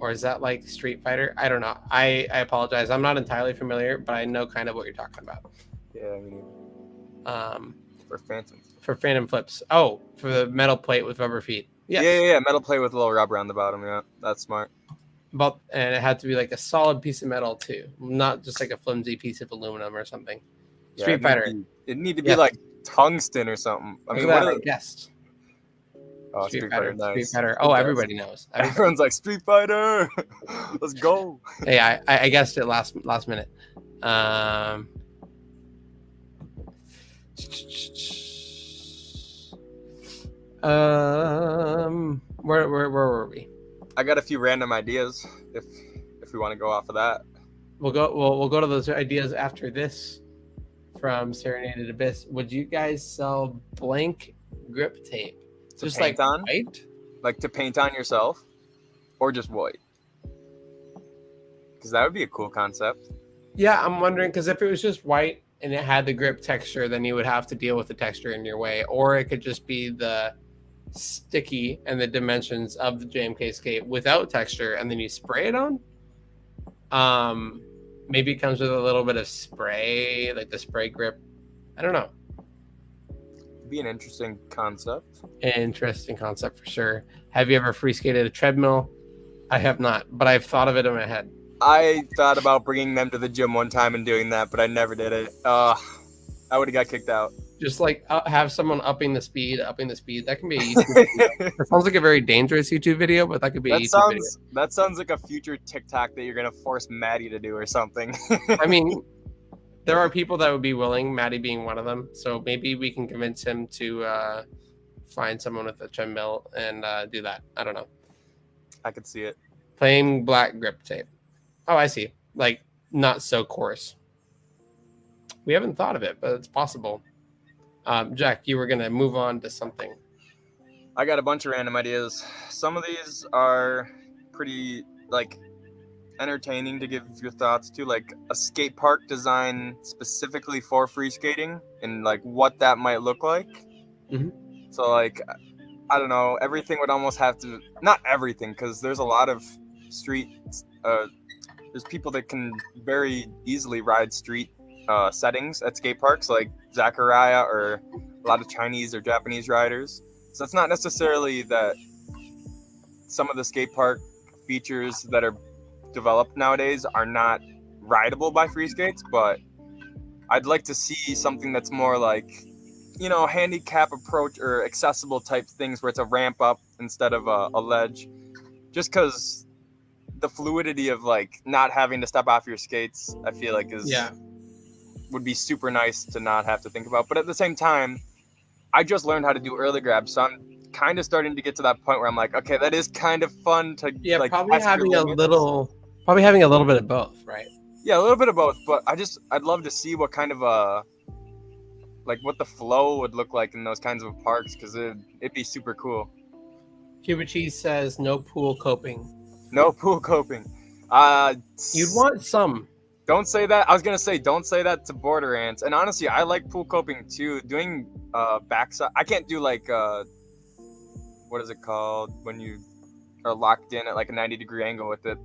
Or is that like Street Fighter? I don't know. I apologize. I'm not entirely familiar, but I know kind of what you're talking about.
Yeah, I mean, for Phantoms.
For Phantom Flips. Oh, for the metal plate with rubber feet. Yes.
Yeah. Metal plate with a little rubber on the bottom. Yeah, that's smart.
And it had to be like a solid piece of metal too, not just like a flimsy piece of aluminum or something. Street Fighter.
It'd need to be like tungsten or something. I mean,
what I guessed.
Oh, Street Fighter, nice.
Street Fighter. Oh, everybody knows.
Everyone's like Street Fighter. Let's go.
Hey, I guessed it last minute. Where were we?
I got a few random ideas. If we want to go off of that,
we'll go to those ideas after this. From Serenaded Abyss, would you guys sell blank grip tape?
Just like white? Like to paint on yourself? Or just white? Because that would be a cool concept.
Yeah, I'm wondering, because if it was just white and it had the grip texture, then you would have to deal with the texture in your way. Or it could just be the sticky and the dimensions of the JMK skate without texture, and then you spray it on. Maybe it comes with a little bit of spray, like the spray grip. I don't know.
Be an interesting concept.
Interesting concept for sure. Have you ever free skated a treadmill? I have not, but I've thought of it in my head.
I thought about bringing them to the gym one time and doing that, but I never did it. I would have got kicked out.
Just like have someone upping the speed. That can be a YouTube video. It sounds like a very dangerous YouTube video, but that could be a YouTube video.
That sounds like a future TikTok that you're going to force Maddie to do or something.
I mean, there are people that would be willing, Maddie being one of them. So maybe we can convince him to find someone with a treadmill and do that. I don't know.
I could see it.
Plain black grip tape. Oh, I see. Like, not so coarse. We haven't thought of it, but it's possible. Jack, you were going to move on to something.
I got a bunch of random ideas. Some of these are pretty, like, entertaining to give your thoughts to, like a skate park design specifically for free skating and, like, what that might look like.
Mm-hmm.
So, like, I don't know. Everything would almost have to... Not everything, because there's a lot of street... there's people that can very easily ride street settings at skate parks, like Zachariah or a lot of Chinese or Japanese riders. So it's not necessarily that some of the skate park features that are developed nowadays are not rideable by free skates, but I'd like to see something that's more like, you know, handicap approach or accessible type things where it's a ramp up instead of a ledge, just because the fluidity of like not having to step off your skates, I feel like would be super nice to not have to think about. But at the same time, I just learned how to do early grab, so I'm kind of starting to get to that point where I'm like, okay, that is kind of fun to like
probably having a little bit of both, right?
Yeah, a little bit of both, but I'd love to see what kind of like what the flow would look like in those kinds of parks, because it'd be super cool.
Cuba Cheese says no pool coping.
No pool coping.
You'd want some.
Don't say that. I was gonna say don't say that to border ants. And honestly, I like pool coping too. Doing backside, I can't do like what is it called when you are locked in at like a 90-degree angle with it?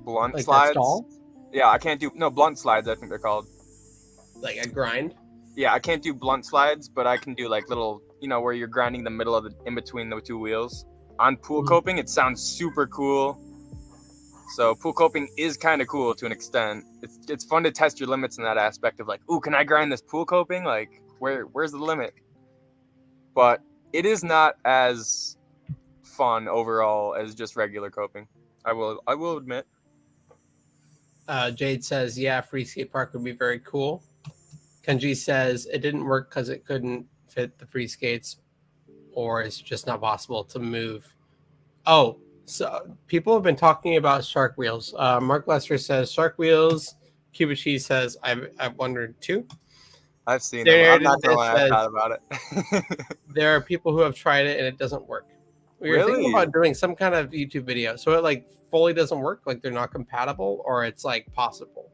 Blunt
like
slides.
Stall?
Yeah, I can't do blunt slides. I think they're called.
Like a grind.
Yeah, I can't do blunt slides, but I can do like little, where you're grinding the middle of in between the two wheels. On pool coping, it sounds super cool. So pool coping is kind of cool to an extent. It's fun to test your limits in that aspect of like, ooh, can I grind this pool coping? Like, where's the limit? But it is not as fun overall as just regular coping. I will admit.
Jade says, yeah, free skate park would be very cool. Kenji says it didn't work because it couldn't fit the free skates, or it's just not possible to move. Oh, so people have been talking about shark wheels. Mark Lester says shark wheels Cuba Cheese says, I've wondered too.
I've seen them. I'm not gonna lie, I've thought about it.
There are people who have tried it and it doesn't work. We were thinking about doing some kind of YouTube video, so it like fully doesn't work, like they're not compatible, or it's like possible.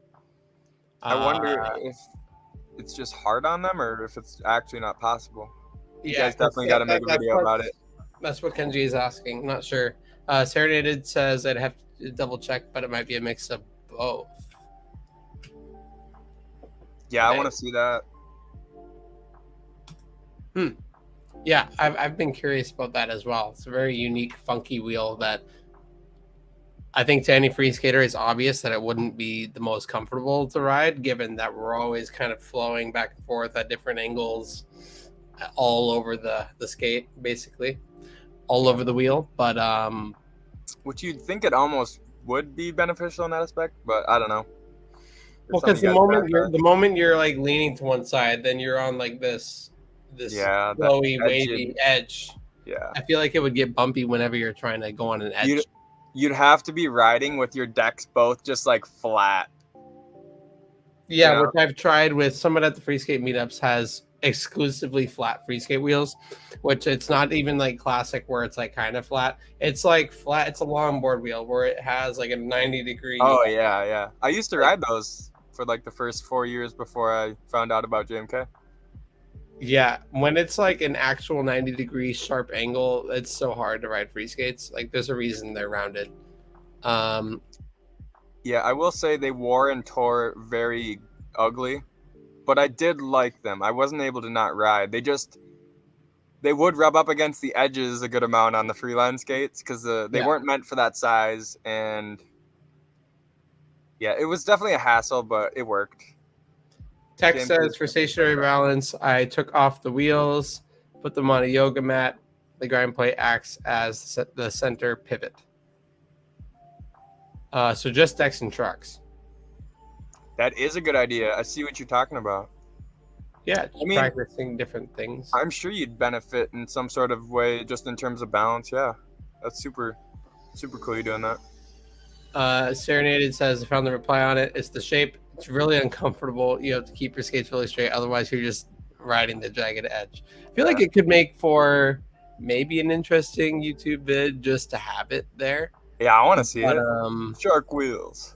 I wonder if it's just hard on them, or if it's actually not possible. You guys definitely got to make a video about it.
That's what Kenji is asking. I'm not sure. Serenaded says I'd have to double check, but it might be a mix of both.
Yeah, I want to see that.
Yeah, I've been curious about that as well. It's a very unique, funky wheel that I think to any free skater it's obvious that it wouldn't be the most comfortable to ride, given that we're always kind of flowing back and forth at different angles all over the skate, basically, all over the wheel. But
which you'd think it almost would be beneficial in that aspect, but I don't know.
Well, because the moment you're like leaning to one side, then you're on like this flowy, wavy edge.
Yeah,
I feel like it would get bumpy whenever you're trying to go on an edge.
You'd have to be riding with your decks both just like flat.
Yeah, you know? Which I've tried with someone at the free skate meetups has exclusively flat free skate wheels, which it's not even like classic where it's like kind of flat. It's like flat. It's a longboard wheel where it has like a 90-degree.
Oh yeah. I used to ride those for like the first 4 years before I found out about JMK.
Yeah, when it's like an actual 90-degree sharp angle, it's so hard to ride free skates. Like there's a reason they're rounded.
Yeah, I will say they wore and tore very ugly, but I did like them. I wasn't able to not ride. They would rub up against the edges a good amount on the freeline skates because they weren't meant for that size. And yeah, it was definitely a hassle, but it worked.
Tech says for stationary balance, I took off the wheels, put them on a yoga mat. The grind plate acts as the center pivot. So just decks and trucks.
That is a good idea. I see what you're talking about.
Yeah, practicing different things.
I'm sure you'd benefit in some sort of way just in terms of balance. Yeah, that's super, super cool you're doing that.
Serenaded says, I found the reply on it. It's the shape. It's really uncomfortable. You have to keep your skates really straight. Otherwise, you're just riding the jagged edge. I feel like it could make for maybe an interesting YouTube vid just to have it there.
Yeah, I want to see it. Shark wheels.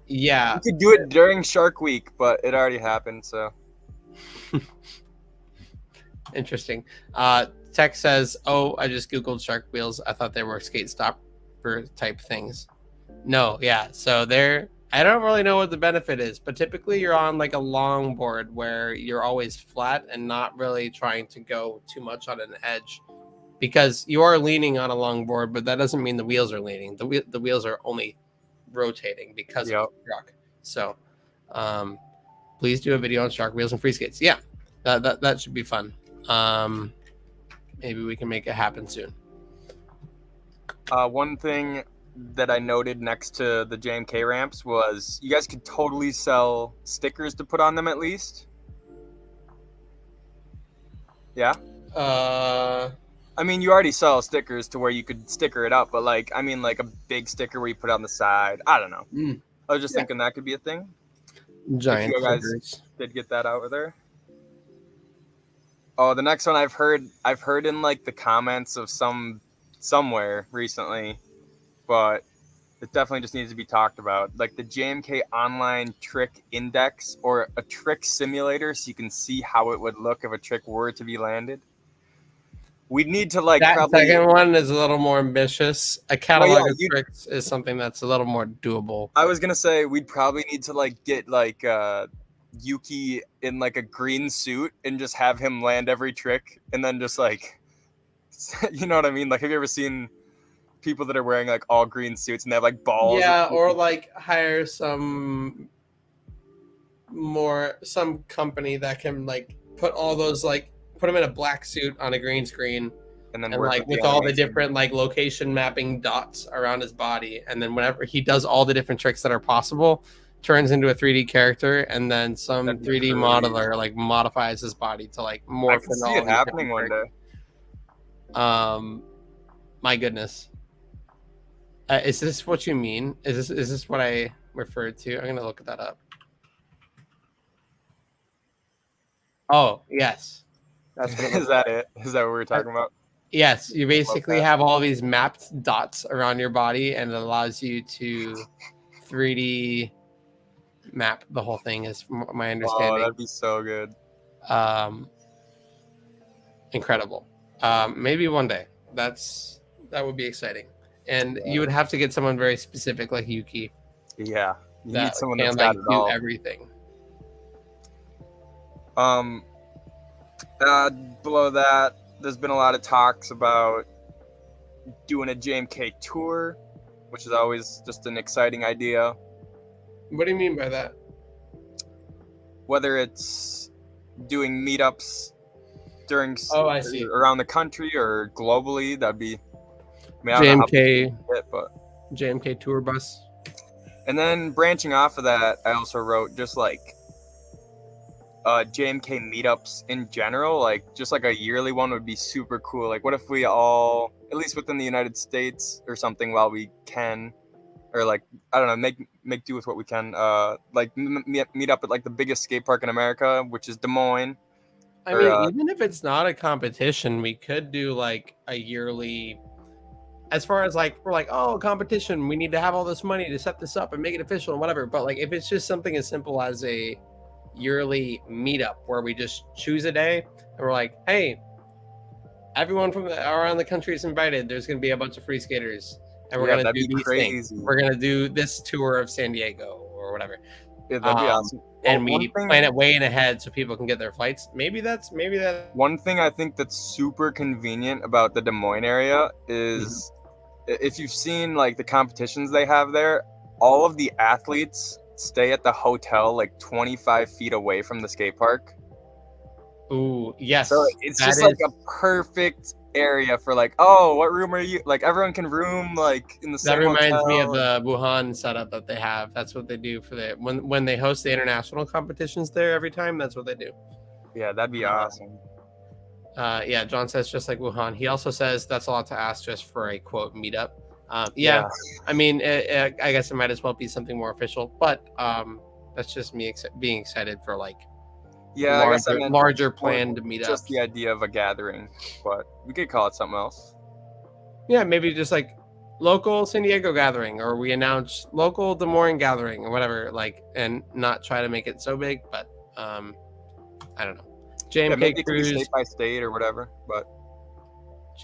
Yeah.
You could do it during Shark Week, but it already happened, so.
Interesting. Tech says, I just Googled shark wheels. I thought they were skate stopper type things. No, yeah. So I don't really know what the benefit is, but typically you're on like a long board where you're always flat and not really trying to go too much on an edge because you are leaning on a long board, but that doesn't mean the wheels are leaning. The wheels are only rotating because of the truck. So please do a video on shark wheels and free skates. Yeah, that should be fun. Maybe we can make it happen soon.
One thing that I noted next to the JMK ramps was you guys could totally sell stickers to put on them at least. Yeah. I mean, you already sell stickers to where you could sticker it up, but like a big sticker where you put it on the side. I don't know. I was just thinking that could be a thing.
Giant
if you guys did get that out there. Oh, the next one I've heard in like the comments of somewhere recently, but it definitely just needs to be talked about. Like the JMK online trick index or a trick simulator so you can see how it would look if a trick were to be landed. We'd need to like
that second one is a little more ambitious. A catalog of tricks is something that's a little more doable.
I was gonna say we'd probably need to like get like Yuki in like a green suit and just have him land every trick and then just like you know what I mean? Like have you ever seen people that are wearing like all green suits and they have like balls?
Yeah, or like hire some company that can like put all those like put him in a black suit on a green screen and like with all the different like location mapping dots around his body, and then whenever he does all the different tricks that are possible, turns into a 3D character, and then some 3D modeler like modifies his body to like morph.
I can see it happening one day.
My goodness. Is this what you mean? Is this what I referred to? I'm gonna look that up. Oh, yes. That's what it
Is
looks
that
like.
it? Is that what we're talking about?
Yes, you basically
that.
have all these mapped dots around your body, and it allows you to 3D map the whole thing, is from my
Oh,
understanding.
that'd be so good.
Incredible. Maybe one day. That would be exciting. And you would have to get someone very specific like Yuki.
Yeah, you
that
need someone
can
that's got it
do
all.
everything.
Below that, there's been a lot of talks about doing a JMK tour, which is always just an exciting idea.
What do you mean by that?
Whether it's doing meetups during
I see.
around the country or globally, that'd be. I mean,
JMK,
but
JMK tour bus.
And then branching off of that, I also wrote just like JMK meetups in general, like just like a yearly one would be super cool. Like, what if we all, at least within the United States or something, while we can, or like I don't know, make do with what we can. Like meet up at like the biggest skate park in America, which is Des Moines.
I mean, even if it's not a competition, we could do like a yearly. As far as like we're like, oh, competition, we need to have all this money to set this up and make it official and whatever. But like, if it's just something as simple as a yearly meetup where we just choose a day and we're like, hey, everyone from around the country is invited. There's going to be a bunch of free skaters, and we're going to do these things. We're going to do this tour of San Diego or whatever.
Yeah, that'd be awesome.
Well, and we plan it way in ahead so people can get their flights. Maybe that.
One thing I think that's super convenient about the Des Moines area is if you've seen like the competitions they have there, all of the athletes stay at the hotel like 25 feet away from the skate park.
Ooh, yes.
So it's just like a perfect area for like, oh, what room are you? Like everyone can room like in the same hotel.
That reminds me of the Wuhan setup that they have. That's what they do for the when they host the international competitions there every time. That's what they do.
Yeah, that'd be awesome.
Yeah, John says just like Wuhan. He also says that's a lot to ask just for a quote meetup. Yeah, I mean, I guess it might as well be something more official, but that's just me being excited for like larger planned meetups.
Just the idea of a gathering, but we could call it something else.
Yeah, maybe just like local San Diego gathering, or we announce local Des Moines gathering or whatever, like, and not try to make it so big, but I don't know. JMK Cruise,
state by state or whatever, but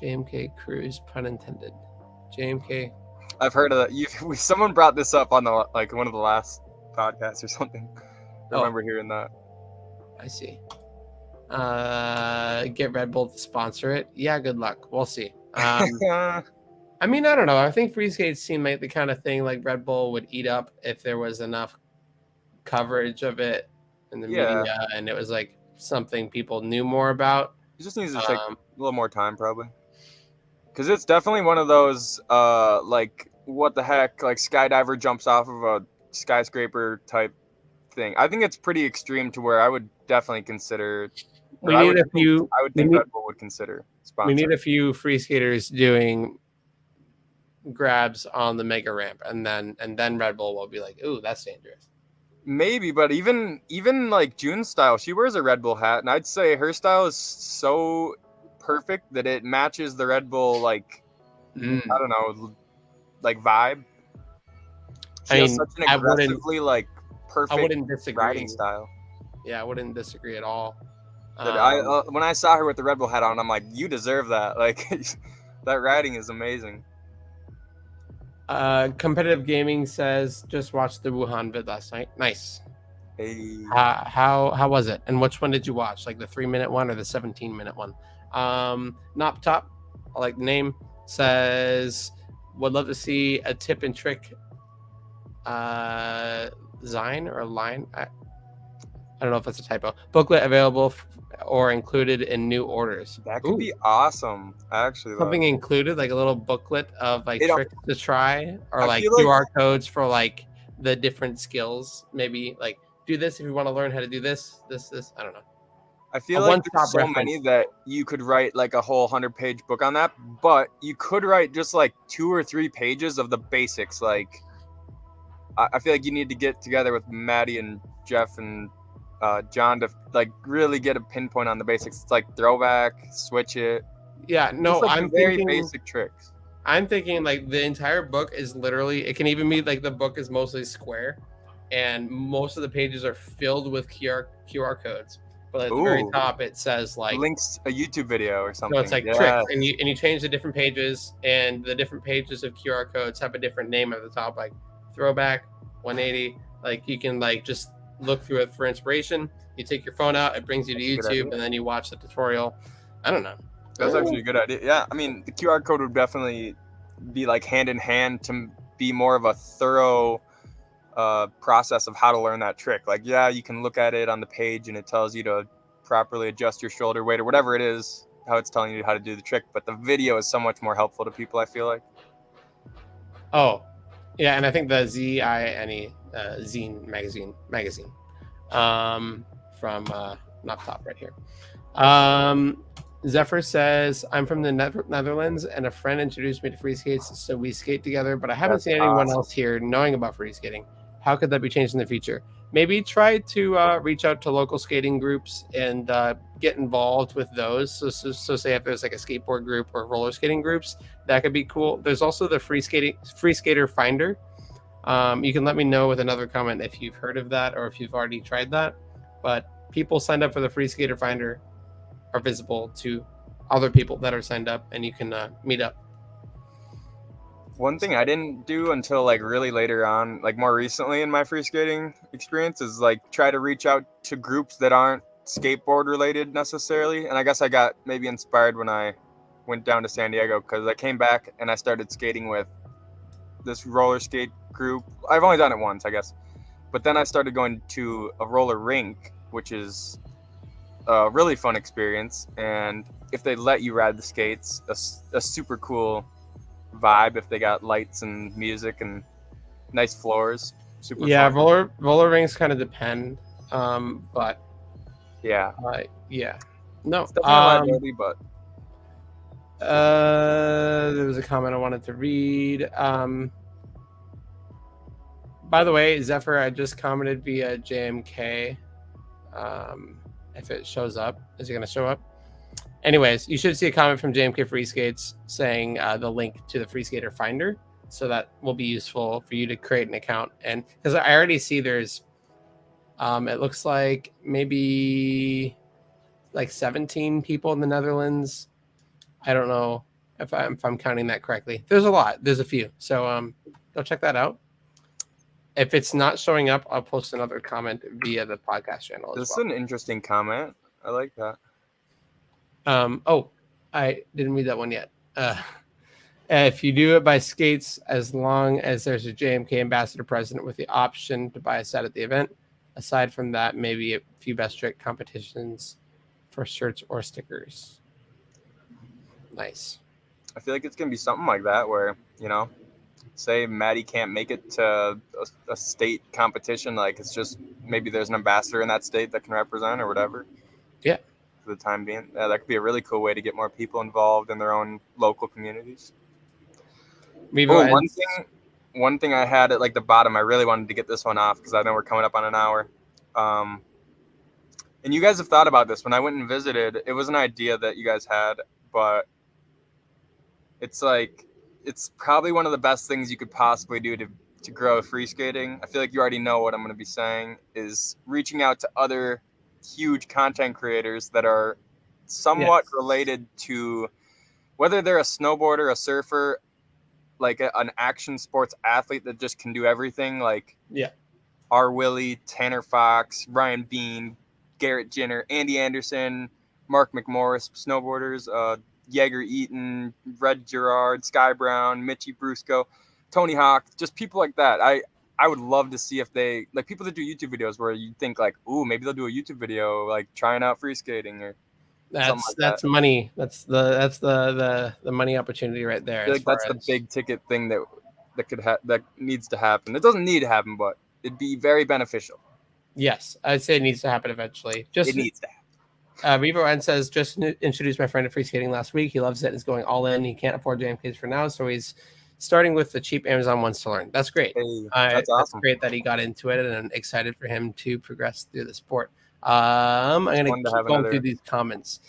JMK Cruise, pun intended. JMK.
I've heard of that. Someone brought this up on the like one of the last podcasts or something. I remember hearing that.
I see. Get Red Bull to sponsor it. Yeah, good luck. We'll see. I mean, I don't know. I think free skates seem like the kind of thing like Red Bull would eat up if there was enough coverage of it in the media, and it was like something people knew more about.
It just needs to take a little more time, probably. Because it's definitely one of those, like, what the heck, like, skydiver jumps off of a skyscraper type thing. I think it's pretty extreme to where I would definitely consider. I would think Red Bull would consider sponsoring.
We need a few free skaters doing grabs on the mega ramp, and then Red Bull will be like, "Ooh, that's dangerous."
Maybe, but even like June's style, she wears a Red Bull hat, and I'd say her style is so perfect that it matches the Red Bull like I don't know, like vibe. She has such an aggressively like perfect riding style.
Yeah, I wouldn't disagree at all.
When I saw her with the Red Bull hat on, I'm like, you deserve that. Like that riding is amazing.
Competitive Gaming says just watched the Wuhan vid last night. Nice.
Hey.
How was it? And which one did you watch? Like the 3-minute one or the 17-minute one? Nop Top, I like the name, says would love to see a tip and trick Zine or line. I don't know if that's a typo. Booklet available or included in new orders.
That could be awesome, actually.
Something included, like a little booklet of like tricks to try, or like QR codes for like the different skills. Maybe like do this if you want to learn how to do this. I don't know.
I feel like there's so many that you could write like a whole 100-page book on that, but you could write just like 2 or 3 pages of the basics. Like, I feel like you need to get together with Maddie and Jeff and John to like really get a pinpoint on the basics. It's like throwback, switch it.
Yeah, no,
Just like
I'm
the very
thinking
basic tricks.
I'm thinking like the entire book is literally, it can even be like the book is mostly square and most of the pages are filled with QR codes. But at the very
Ooh,
top it says like,
links a YouTube video or
no, it's
something.
like tricks,
Yes.
and you change the different pages, and the different pages of QR codes have a different name at the top, like throwback, 180. Like you can like just look through it for inspiration. You take your phone out, it brings you to YouTube, and then you watch the tutorial. I don't know.
That's actually a good idea. Yeah, I mean, the QR code would definitely be like hand in hand to be more of a thorough process of how to learn that trick. Like, yeah, you can look at it on the page and it tells you to properly adjust your shoulder weight or whatever it is, how it's telling you how to do the trick. But the video is so much more helpful to people, I feel like.
Oh, yeah, and I think the ZINE Zine magazine from not top right here. Zephyr says, I'm from the Netherlands and a friend introduced me to free skates, so we skate together, but I haven't seen anyone else here knowing about free skating. How could that be changed in the future? Maybe try to reach out to local skating groups and get involved with those. So say if there's like a skateboard group or roller skating groups, that could be cool. There's also the free skater finder. You can let me know with another comment if you've heard of that or if you've already tried that. But people signed up for the free skater finder are visible to other people that are signed up, and you can meet up.
One thing I didn't do until like really later on, like more recently in my free skating experience, is like try to reach out to groups that aren't skateboard related necessarily. And I guess I got maybe inspired when I went down to San Diego, because I came back and I started skating with this roller skate group. I've only done it once, I guess. But then I started going to a roller rink, which is a really fun experience. And if they let you ride the skates, a super cool vibe if they got lights and music and nice floors. Super fun.
roller rinks kind of depend, but
yeah
no,
it's definitely a liability, but
there was a comment I wanted to read. By the way, Zephyr, I just commented via JMK. If it shows up, is it going to show up? Anyways, you should see a comment from JMK Free Skates saying the link to the Free Skater Finder. So that will be useful for you to create an account. And because I already see there's, it looks like maybe like 17 people in the Netherlands. I don't know if I'm counting that correctly. There's a lot. There's a few. So go check that out. If it's not showing up, I'll post another comment via the podcast channel as well.
This is an interesting comment. I like that.
Oh, I didn't read that one yet. If you do it by skates, as long as there's a JMK ambassador present with the option to buy a set at the event. Aside from that, maybe a few best trick competitions for shirts or stickers. Nice.
I feel like it's going to be something like that where, you know, say Maddie can't make it to a state competition. Like it's just maybe there's an ambassador in that state that can represent or whatever.
Yeah.
For the time being. That could be a really cool way to get more people involved in their own local communities. One thing I had at like the bottom, I really wanted to get this one off because I know we're coming up on an hour. And you guys have thought about this. When I went and visited, it was an idea that you guys had, but it's like, it's probably one of the best things you could possibly do to grow free skating. I feel like you already know what I'm going to be saying, is reaching out to other huge content creators that are somewhat related to, whether they're a snowboarder, a surfer, like an action sports athlete that just can do everything, like R. Willie, Tanner Fox, Ryan Bean, Garrett Jenner, Andy Anderson, Mark McMorris, snowboarders, Jaeger Eaton, Red Gerard, Sky Brown, Mitchie Brusco, Tony Hawk, just people like that. I would love to see if they, like people that do YouTube videos where you think like, ooh, maybe they'll do a YouTube video like trying out free skating or
that's money. That's the money opportunity right there.
I feel like that's the big ticket thing that needs to happen. It doesn't need to happen, but it'd be very beneficial.
Yes, I'd say it needs to happen eventually.
It needs to happen.
Revo N says, just introduced my friend to free skating last week. He loves it and is going all in. He can't afford JMKs for now, so he's starting with the cheap Amazon ones to learn. That's great.
Hey, that's awesome.
That's great that he got into it, and I'm excited for him to progress through the sport. I'm going to keep going through these comments.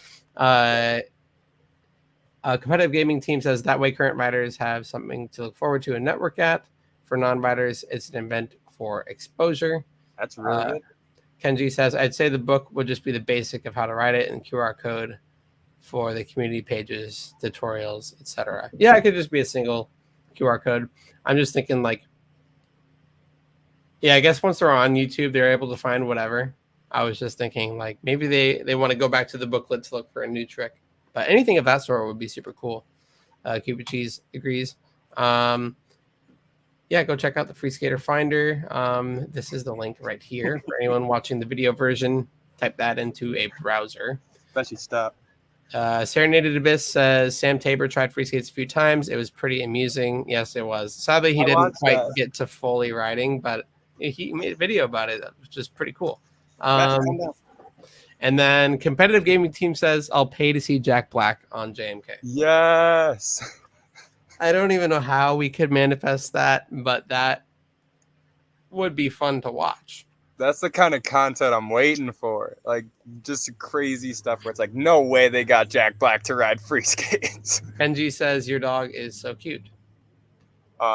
Competitive gaming team says that way current riders have something to look forward to and network at. For non-riders, it's an event for exposure.
That's really good.
Kenji says, I'd say the book would just be the basic of how to write it and QR code for the community pages, tutorials, etc. Yeah, it could just be a single QR code. I'm just thinking like, yeah, I guess once they're on YouTube, they're able to find whatever. I was just thinking like maybe they want to go back to the booklet to look for a new trick. But anything of that sort would be super cool. Cupid Cheese agrees. Yeah, go check out the Freeskater Finder. This is the link right here for anyone watching the video version. Type that into a browser.
Especially stop.
Serenaded Abyss says Sam Tabor tried free skates a few times. It was pretty amusing. Yes, it was. Sadly, he didn't quite get to fully riding, but he made a video about it, which is pretty cool. And then competitive gaming team says, I'll pay to see Jack Black on JMK.
Yes.
I don't even know how we could manifest that, but that would be fun to watch.
That's the kind of content I'm waiting for. Like, just crazy stuff where it's like, no way they got Jack Black to ride free skates.
Kenji says, your dog is so cute.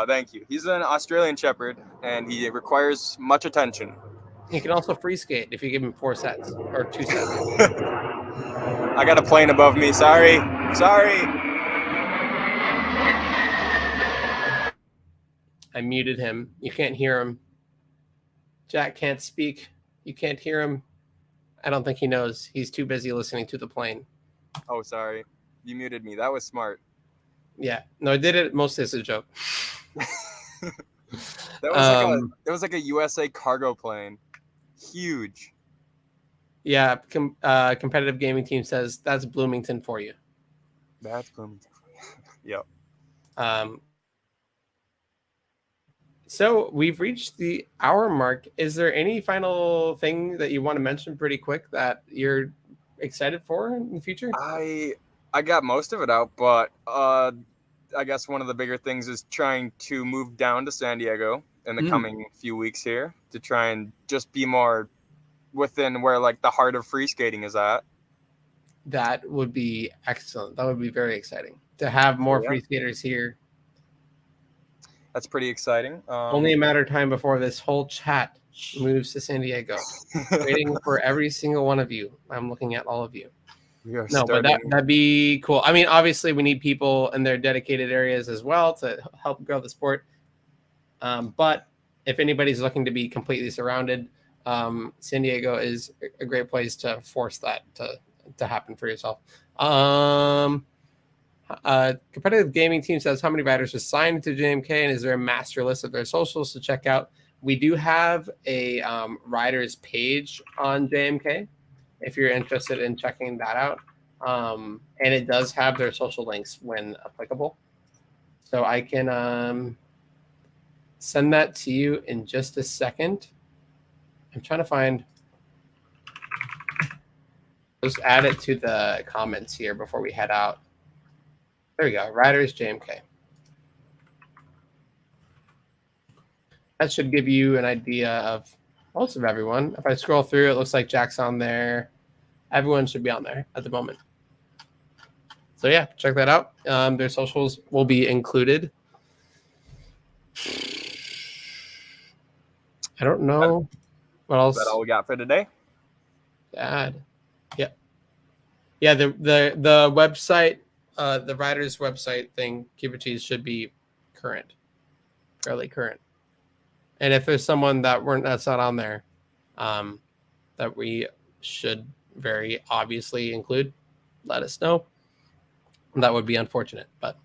Thank you. He's an Australian Shepherd, and he requires much attention.
He can also free skate if you give him 4 sets or 2 sets.
I got a plane above me. Sorry.
I muted him. You can't hear him. Jack can't speak. You can't hear him. I don't think he knows. He's too busy listening to the plane.
Oh, sorry. You muted me. That was smart.
Yeah. No, I did it mostly as a joke.
It was like a USA cargo plane. Huge.
Yeah. Competitive gaming team says that's Bloomington for you.
That's Bloomington. Yep.
So we've reached the hour mark. Is there any final thing that you want to mention pretty quick that you're excited for in the future?
I got most of it out, but I guess one of the bigger things is trying to move down to San Diego in the coming few weeks here to try and just be more within where like the heart of free skating is at.
That would be excellent. That would be very exciting to have more free skaters here.
That's pretty exciting.
Only a matter of time before this whole chat moves to San Diego. Waiting for every single one of you. I'm looking at all of you. But that'd be cool. I mean, obviously, we need people in their dedicated areas as well to help grow the sport. But if anybody's looking to be completely surrounded, San Diego is a great place to force that to happen for yourself. Competitive gaming team says, how many riders are signed to JMK, and is there a master list of their socials to check out? We do have a riders page on JMK if you're interested in checking that out. And it does have their social links when applicable. So I can send that to you in just a second. I'm trying to find. Just add it to the comments here before we head out. There we go. Riders JMK. That should give you an idea of most of everyone. If I scroll through, it looks like Jack's on there. Everyone should be on there at the moment. So yeah, check that out. Their socials will be included. I don't know what else.
Is that all we got for today?
Add. Yeah. The website, the riders website thing, Cupid Cheese, should be current, fairly current. And if there's someone that's not on there, that we should very obviously include, let us know. That would be unfortunate, but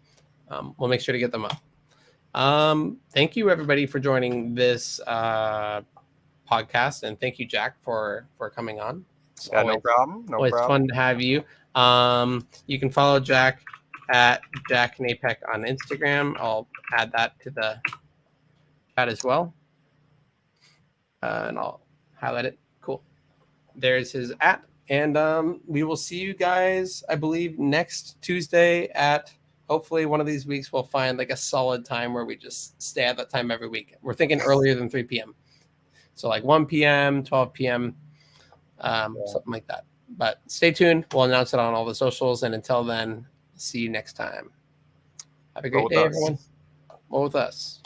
we'll make sure to get them up. Thank you everybody for joining this podcast, and thank you, Jack, for coming on. It's
no problem.
Always fun to have you. You can follow Jack at Jack Knapek on Instagram. I'll add that to the chat as well. And I'll highlight it. Cool. There's his @ and we will see you guys, I believe, next Tuesday at, hopefully one of these weeks we'll find like a solid time where we just stay at that time every week. We're thinking earlier than 3 p.m. So like 1 p.m., 12 p.m. something like that. But stay tuned. We'll announce it on all the socials. And until then, see you next time. Have a great day, everyone. Roll with us.